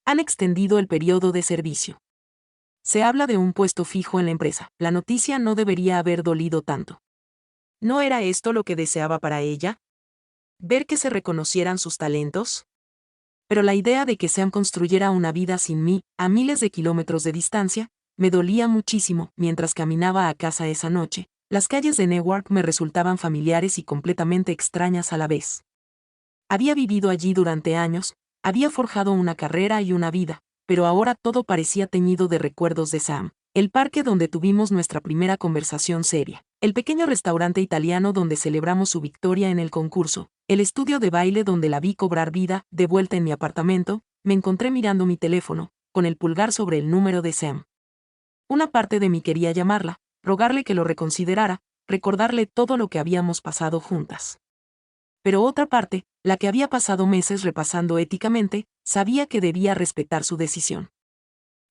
[SPEAKER 1] Han extendido el periodo de servicio. Se habla de un puesto fijo en la empresa. La noticia no debería haber dolido tanto. ¿No era esto lo que deseaba para ella? ¿Ver que se reconocieran sus talentos? Pero la idea de que Sam construyera una vida sin mí, a miles de kilómetros de distancia, me dolía muchísimo. Mientras caminaba a casa esa noche, las calles de Newark me resultaban familiares y completamente extrañas a la vez. Había vivido allí durante años, había forjado una carrera y una vida, pero ahora todo parecía teñido de recuerdos de Sam. El parque donde tuvimos nuestra primera conversación seria, el pequeño restaurante italiano donde celebramos su victoria en el concurso, el estudio de baile donde la vi cobrar vida. De vuelta en mi apartamento, me encontré mirando mi teléfono, con el pulgar sobre el número de Sam. Una parte de mí quería llamarla, rogarle que lo reconsiderara, recordarle todo lo que habíamos pasado juntas. Pero otra parte, la que había pasado meses repasando éticamente, sabía que debía respetar su decisión.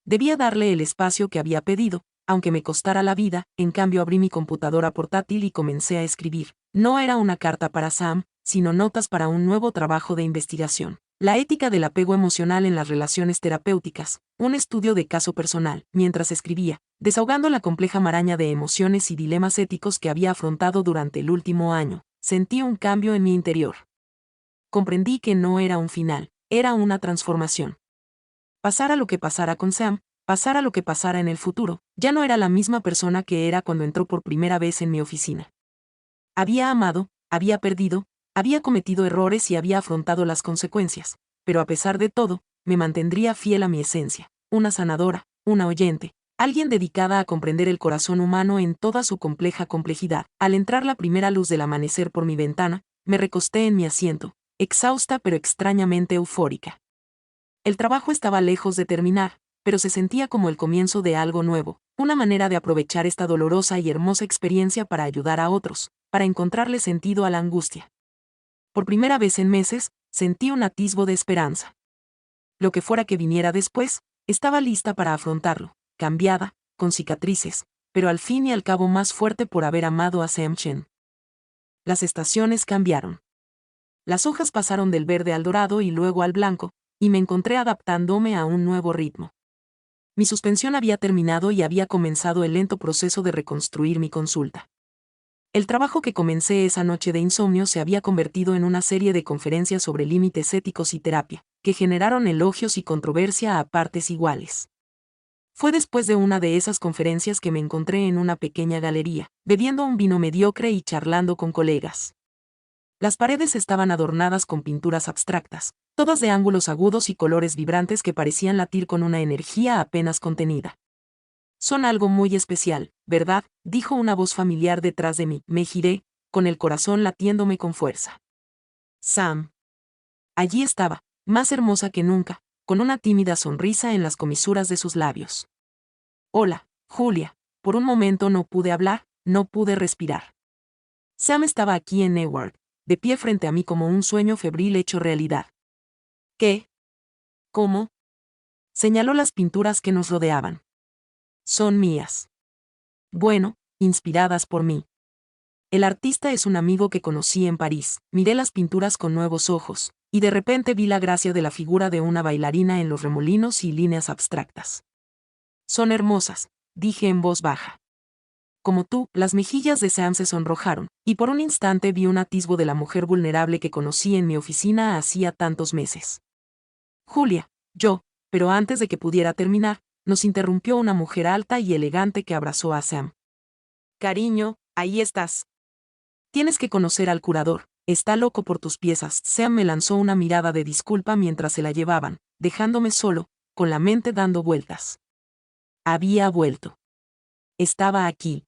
[SPEAKER 1] Debía darle el espacio que había pedido, aunque me costara la vida. En cambio abrí mi computadora portátil y comencé a escribir. No era una carta para Sam, sino notas para un nuevo trabajo de investigación. La ética del apego emocional en las relaciones terapéuticas, un estudio de caso personal. Mientras escribía, desahogando la compleja maraña de emociones y dilemas éticos que había afrontado durante el último año, sentí un cambio en mi interior. Comprendí que no era un final, era una transformación. Pasara lo que pasara con Sam, pasara lo que pasara en el futuro, ya no era la misma persona que era cuando entró por primera vez en mi oficina. Había amado, había perdido, había cometido errores y había afrontado las consecuencias, pero a pesar de todo, me mantendría fiel a mi esencia, una sanadora, una oyente, alguien dedicada a comprender el corazón humano en toda su compleja complejidad. Al entrar la primera luz del amanecer por mi ventana, me recosté en mi asiento, exhausta pero extrañamente eufórica. El trabajo estaba lejos de terminar, pero se sentía como el comienzo de algo nuevo, una manera de aprovechar esta dolorosa y hermosa experiencia para ayudar a otros, para encontrarle sentido a la angustia. Por primera vez en meses, sentí un atisbo de esperanza. Lo que fuera que viniera después, estaba lista para afrontarlo, cambiada, con cicatrices, pero al fin y al cabo más fuerte por haber amado a Sam Chen. Las estaciones cambiaron. Las hojas pasaron del verde al dorado y luego al blanco, y me encontré adaptándome a un nuevo ritmo. Mi suspensión había terminado y había comenzado el lento proceso de reconstruir mi consulta. El trabajo que comencé esa noche de insomnio se había convertido en una serie de conferencias sobre límites éticos y terapia, que generaron elogios y controversia a partes iguales. Fue después de una de esas conferencias que me encontré en una pequeña galería, bebiendo un vino mediocre y charlando con colegas. Las paredes estaban adornadas con pinturas abstractas, todas de ángulos agudos y colores vibrantes que parecían latir con una energía apenas contenida. Son algo muy especial, ¿verdad?, dijo una voz familiar detrás de mí. Me giré, con el corazón latiéndome con fuerza. Sam. Allí estaba, más hermosa que nunca, con una tímida sonrisa en las comisuras de sus labios. Hola, Julia. Por un momento no pude hablar, no pude respirar. Sam estaba aquí en Newark, de pie frente a mí como un sueño febril hecho realidad. ¿Qué? ¿Cómo? Señaló las pinturas que nos rodeaban. Son mías. Bueno, inspiradas por mí. El artista es un amigo que conocí en París. Miré las pinturas con nuevos ojos, y de repente vi la gracia de la figura de una bailarina en los remolinos y líneas abstractas. Son hermosas, dije en voz baja. Como tú, las mejillas de Sam se sonrojaron, y por un instante vi un atisbo de la mujer vulnerable que conocí en mi oficina hacía tantos meses. Julia, pero antes de que pudiera terminar, nos interrumpió una mujer alta y elegante que abrazó a Sam. Cariño, ahí estás. Tienes que conocer al curador, está loco por tus piezas. Sam me lanzó una mirada de disculpa mientras se la llevaban, dejándome solo, con la mente dando vueltas. Había vuelto. Estaba aquí.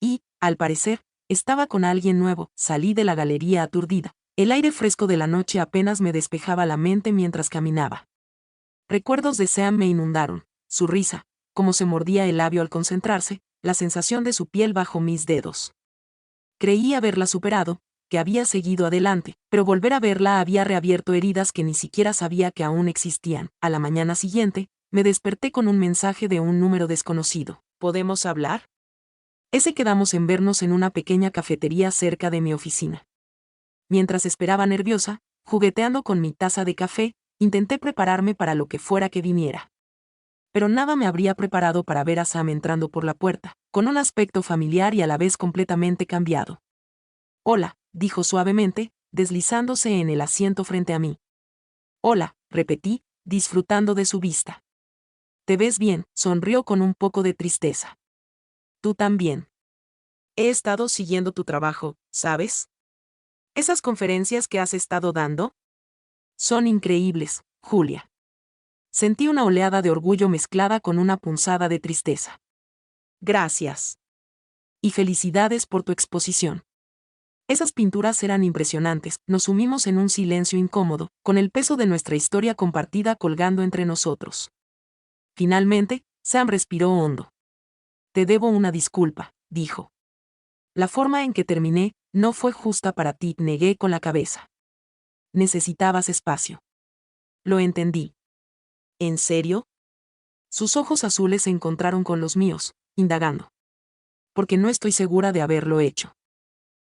[SPEAKER 1] Y, al parecer, estaba con alguien nuevo. Salí de la galería aturdida. El aire fresco de la noche apenas me despejaba la mente mientras caminaba. Recuerdos de Sam me inundaron, su risa, cómo se mordía el labio al concentrarse, la sensación de su piel bajo mis dedos. Creí haberla superado, que había seguido adelante, pero volver a verla había reabierto heridas que ni siquiera sabía que aún existían. A la mañana siguiente, me desperté con un mensaje de un número desconocido. ¿Podemos hablar? Quedamos en vernos en una pequeña cafetería cerca de mi oficina. Mientras esperaba nerviosa, jugueteando con mi taza de café, intenté prepararme para lo que fuera que viniera. Pero nada me habría preparado para ver a Sam entrando por la puerta, con un aspecto familiar y a la vez completamente cambiado. Hola, dijo suavemente, deslizándose en el asiento frente a mí. Hola, repetí, disfrutando de su vista. Te ves bien, sonrió con un poco de tristeza. Tú también. He estado siguiendo tu trabajo, ¿sabes? Esas conferencias que has estado dando son increíbles, Julia. Sentí una oleada de orgullo mezclada con una punzada de tristeza. Gracias. Y felicidades por tu exposición. Esas pinturas eran impresionantes. Nos sumimos en un silencio incómodo, con el peso de nuestra historia compartida colgando entre nosotros. Finalmente, Sam respiró hondo. Te debo una disculpa, dijo. La forma en que terminé no fue justa para ti, negué con la cabeza. Necesitabas espacio. Lo entendí. ¿En serio? Sus ojos azules se encontraron con los míos, indagando. Porque no estoy segura de haberlo hecho.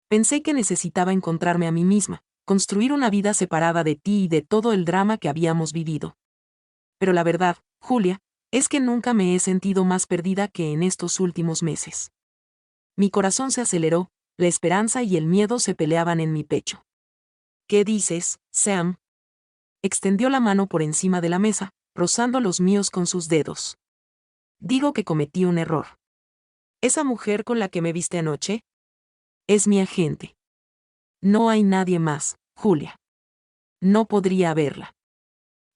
[SPEAKER 1] Pensé que necesitaba encontrarme a mí misma, construir una vida separada de ti y de todo el drama que habíamos vivido. Pero la verdad, Julia, es que nunca me he sentido más perdida que en estos últimos meses. Mi corazón se aceleró, la esperanza y el miedo se peleaban en mi pecho. ¿Qué dices, Sam? Extendió la mano por encima de la mesa, rozando los míos con sus dedos. Digo que cometí un error. ¿Esa mujer con la que me viste anoche? Es mi agente. No hay nadie más, Julia. No podría haberla.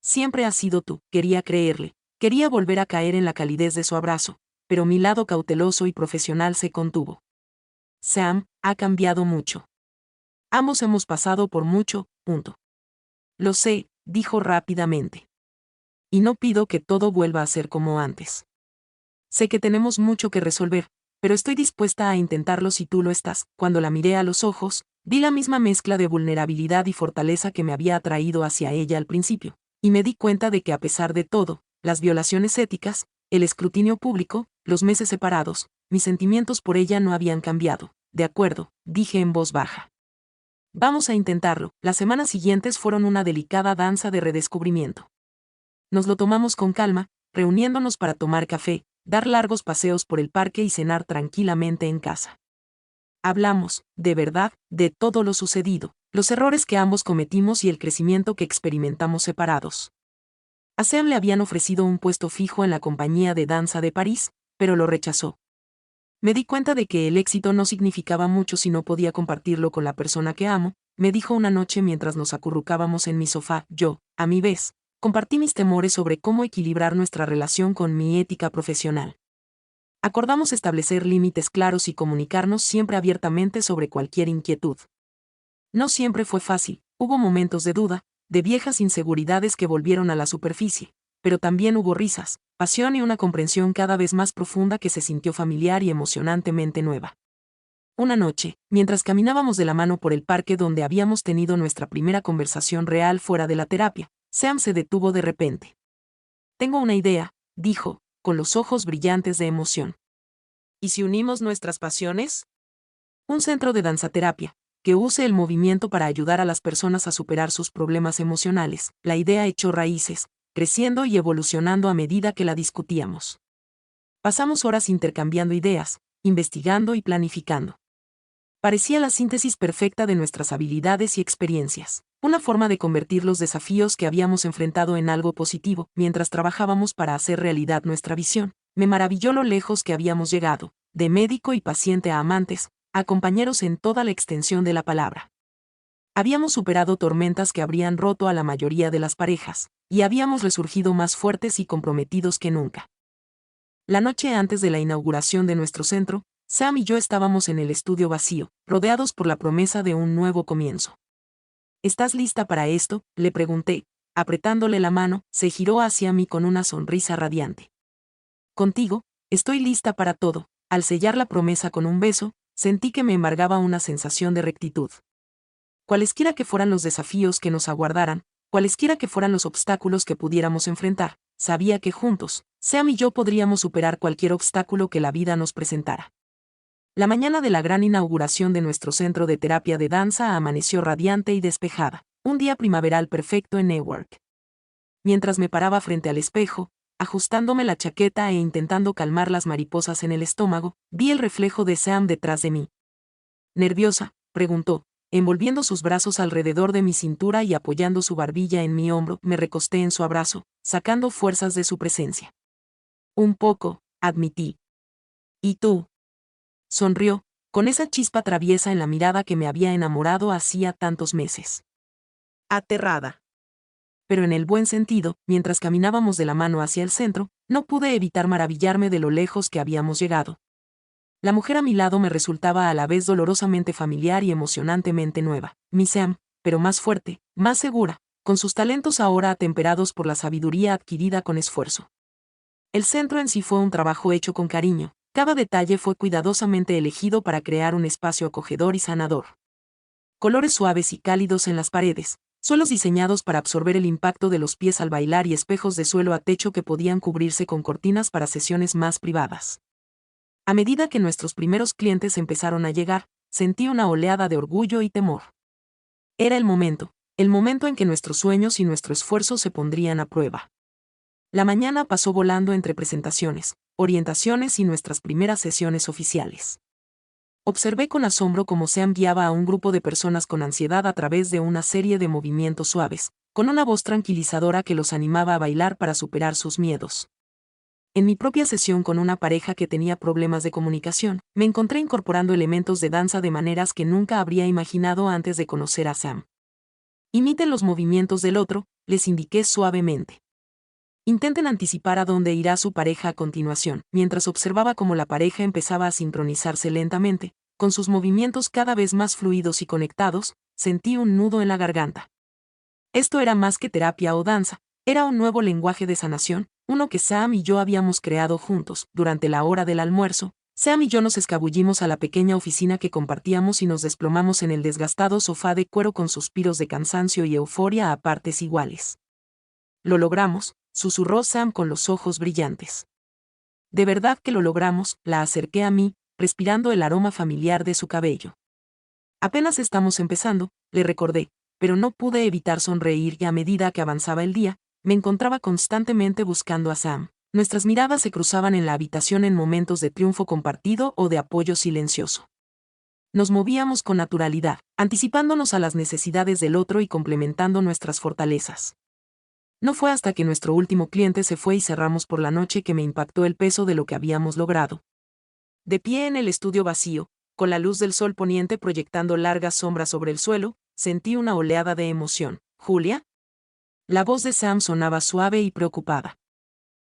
[SPEAKER 1] Siempre has sido tú, quería creerle, quería volver a caer en la calidez de su abrazo, pero mi lado cauteloso y profesional se contuvo. Sam, ha cambiado mucho. Ambos hemos pasado por mucho, punto. Lo sé, dijo rápidamente. Y no pido que todo vuelva a ser como antes. Sé que tenemos mucho que resolver, pero estoy dispuesta a intentarlo si tú lo estás. Cuando la miré a los ojos, vi la misma mezcla de vulnerabilidad y fortaleza que me había atraído hacia ella al principio, y me di cuenta de que a pesar de todo, las violaciones éticas, el escrutinio público, los meses separados, mis sentimientos por ella no habían cambiado. De acuerdo, dije en voz baja. Vamos a intentarlo. Las semanas siguientes fueron una delicada danza de redescubrimiento. Nos lo tomamos con calma, reuniéndonos para tomar café, dar largos paseos por el parque y cenar tranquilamente en casa. Hablamos, de verdad, de todo lo sucedido, los errores que ambos cometimos y el crecimiento que experimentamos separados. A Sam le habían ofrecido un puesto fijo en la compañía de danza de París, pero lo rechazó. Me di cuenta de que el éxito no significaba mucho si no podía compartirlo con la persona que amo, me dijo una noche mientras nos acurrucábamos en mi sofá. Yo, a mi vez, compartí mis temores sobre cómo equilibrar nuestra relación con mi ética profesional. Acordamos establecer límites claros y comunicarnos siempre abiertamente sobre cualquier inquietud. No siempre fue fácil, hubo momentos de duda, de viejas inseguridades que volvieron a la superficie, pero también hubo risas, pasión y una comprensión cada vez más profunda que se sintió familiar y emocionantemente nueva. Una noche, mientras caminábamos de la mano por el parque donde habíamos tenido nuestra primera conversación real fuera de la terapia, Sam se detuvo de repente. Tengo una idea, dijo, con los ojos brillantes de emoción. ¿Y si unimos nuestras pasiones? Un centro de danzaterapia, que use el movimiento para ayudar a las personas a superar sus problemas emocionales. La idea echó raíces, creciendo y evolucionando a medida que la discutíamos. Pasamos horas intercambiando ideas, investigando y planificando. Parecía la síntesis perfecta de nuestras habilidades y experiencias, una forma de convertir los desafíos que habíamos enfrentado en algo positivo. Mientras trabajábamos para hacer realidad nuestra visión, me maravilló lo lejos que habíamos llegado, de médico y paciente a amantes, a compañeros en toda la extensión de la palabra. Habíamos superado tormentas que habrían roto a la mayoría de las parejas, y habíamos resurgido más fuertes y comprometidos que nunca. La noche antes de la inauguración de nuestro centro, Sam y yo estábamos en el estudio vacío, rodeados por la promesa de un nuevo comienzo. ¿Estás lista para esto?, le pregunté. Apretándole la mano, se giró hacia mí con una sonrisa radiante. Contigo, estoy lista para todo. Al sellar la promesa con un beso, sentí que me embargaba una sensación de rectitud. Cualesquiera que fueran los desafíos que nos aguardaran, cualesquiera que fueran los obstáculos que pudiéramos enfrentar, sabía que juntos, Sam y yo podríamos superar cualquier obstáculo que la vida nos presentara. La mañana de la gran inauguración de nuestro centro de terapia de danza amaneció radiante y despejada, un día primaveral perfecto en Newark. Mientras me paraba frente al espejo, ajustándome la chaqueta e intentando calmar las mariposas en el estómago, vi el reflejo de Sam detrás de mí. ¿Nerviosa?, preguntó, envolviendo sus brazos alrededor de mi cintura y apoyando su barbilla en mi hombro. Me recosté en su abrazo, sacando fuerzas de su presencia. Un poco, admití. ¿Y tú? Sonrió, con esa chispa traviesa en la mirada que me había enamorado hacía tantos meses. Aterrada. Pero en el buen sentido, mientras caminábamos de la mano hacia el centro, no pude evitar maravillarme de lo lejos que habíamos llegado. La mujer a mi lado me resultaba a la vez dolorosamente familiar y emocionantemente nueva, mi Sam, pero más fuerte, más segura, con sus talentos ahora atemperados por la sabiduría adquirida con esfuerzo. El centro en sí fue un trabajo hecho con cariño. Cada detalle fue cuidadosamente elegido para crear un espacio acogedor y sanador. Colores suaves y cálidos en las paredes, suelos diseñados para absorber el impacto de los pies al bailar y espejos de suelo a techo que podían cubrirse con cortinas para sesiones más privadas. A medida que nuestros primeros clientes empezaron a llegar, sentí una oleada de orgullo y temor. Era el momento en que nuestros sueños y nuestro esfuerzo se pondrían a prueba. La mañana pasó volando entre presentaciones, orientaciones y nuestras primeras sesiones oficiales. Observé con asombro cómo Sam guiaba a un grupo de personas con ansiedad a través de una serie de movimientos suaves, con una voz tranquilizadora que los animaba a bailar para superar sus miedos. En mi propia sesión con una pareja que tenía problemas de comunicación, me encontré incorporando elementos de danza de maneras que nunca habría imaginado antes de conocer a Sam. Imiten los movimientos del otro, les indiqué suavemente. Intenten anticipar a dónde irá su pareja a continuación. Mientras observaba cómo la pareja empezaba a sincronizarse lentamente, con sus movimientos cada vez más fluidos y conectados, sentí un nudo en la garganta. Esto era más que terapia o danza, era un nuevo lenguaje de sanación, uno que Sam y yo habíamos creado juntos. Durante la hora del almuerzo, Sam y yo nos escabullimos a la pequeña oficina que compartíamos y nos desplomamos en el desgastado sofá de cuero con suspiros de cansancio y euforia a partes iguales. Lo logramos, susurró Sam con los ojos brillantes. De verdad que lo logramos, la acerqué a mí, respirando el aroma familiar de su cabello. Apenas estamos empezando, le recordé, pero no pude evitar sonreír y a medida que avanzaba el día, me encontraba constantemente buscando a Sam. Nuestras miradas se cruzaban en la habitación en momentos de triunfo compartido o de apoyo silencioso. Nos movíamos con naturalidad, anticipándonos a las necesidades del otro y complementando nuestras fortalezas. No fue hasta que nuestro último cliente se fue y cerramos por la noche que me impactó el peso de lo que habíamos logrado. De pie en el estudio vacío, con la luz del sol poniente proyectando largas sombras sobre el suelo, sentí una oleada de emoción. ¿Julia? La voz de Sam sonaba suave y preocupada.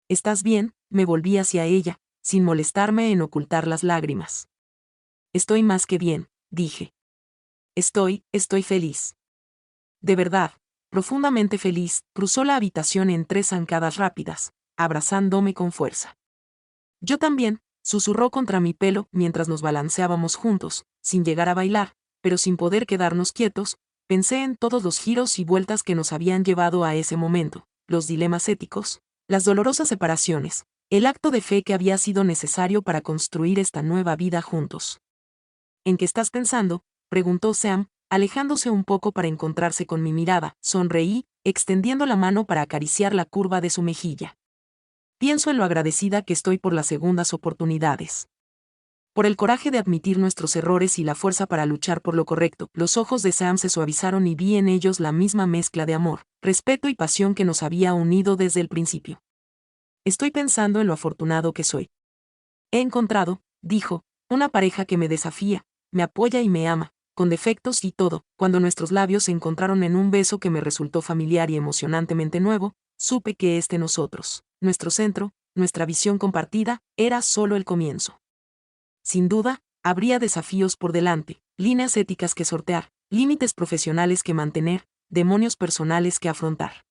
[SPEAKER 1] ¿Estás bien? Me volví hacia ella, sin molestarme en ocultar las lágrimas. Estoy más que bien, dije. Estoy feliz. De verdad, profundamente feliz. Cruzó la habitación en 3 zancadas rápidas, abrazándome con fuerza. Yo también, susurró contra mi pelo mientras nos balanceábamos juntos, sin llegar a bailar, pero sin poder quedarnos quietos. Pensé en todos los giros y vueltas que nos habían llevado a ese momento, los dilemas éticos, las dolorosas separaciones, el acto de fe que había sido necesario para construir esta nueva vida juntos. ¿En qué estás pensando?, preguntó Sam, alejándose un poco para encontrarse con mi mirada. Sonreí, extendiendo la mano para acariciar la curva de su mejilla. Pienso en lo agradecida que estoy por las segundas oportunidades. Por el coraje de admitir nuestros errores y la fuerza para luchar por lo correcto. Los ojos de Sam se suavizaron y vi en ellos la misma mezcla de amor, respeto y pasión que nos había unido desde el principio. Estoy pensando en lo afortunado que soy. He encontrado, dijo, una pareja que me desafía, me apoya y me ama, con defectos y todo. Cuando nuestros labios se encontraron en un beso que me resultó familiar y emocionantemente nuevo, supe que nosotros, nuestro centro, nuestra visión compartida, era solo el comienzo. Sin duda, habría desafíos por delante, líneas éticas que sortear, límites profesionales que mantener, demonios personales que afrontar.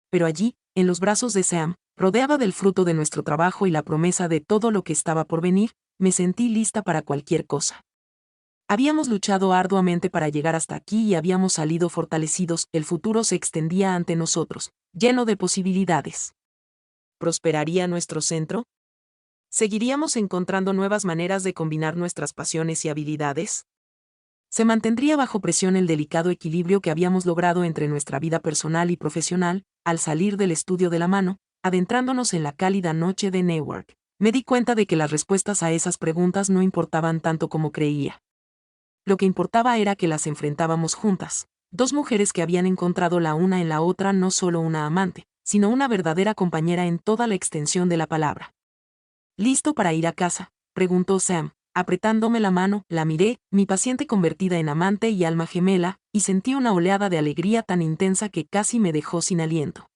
[SPEAKER 1] Pero allí, en los brazos de Sam, rodeada del fruto de nuestro trabajo y la promesa de todo lo que estaba por venir, me sentí lista para cualquier cosa. Habíamos luchado arduamente para llegar hasta aquí y habíamos salido fortalecidos. El futuro se extendía ante nosotros, lleno de posibilidades. ¿Prosperaría nuestro centro? ¿Seguiríamos encontrando nuevas maneras de combinar nuestras pasiones y habilidades? ¿Se mantendría bajo presión el delicado equilibrio que habíamos logrado entre nuestra vida personal y profesional, al salir del estudio de la mano, adentrándonos en la cálida noche de Newark? Me di cuenta de que las respuestas a esas preguntas no importaban tanto como creía. Lo que importaba era que las enfrentábamos juntas, dos mujeres que habían encontrado la una en la otra no solo una amante, sino una verdadera compañera en toda la extensión de la palabra. ¿Listo para ir a casa?, preguntó Sam, apretándome la mano. La miré, mi paciente convertida en amante y alma gemela, y sentí una oleada de alegría tan intensa que casi me dejó sin aliento.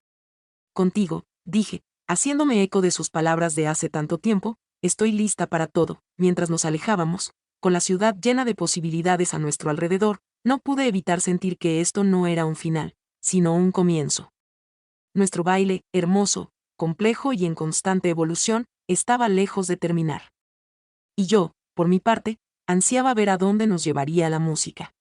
[SPEAKER 1] Contigo, dije, haciéndome eco de sus palabras de hace tanto tiempo, estoy lista para todo. Mientras nos alejábamos, con la ciudad llena de posibilidades a nuestro alrededor, no pude evitar sentir que esto no era un final, sino un comienzo. Nuestro baile, hermoso, complejo y en constante evolución, estaba lejos de terminar. Y yo, por mi parte, ansiaba ver a dónde nos llevaría la música.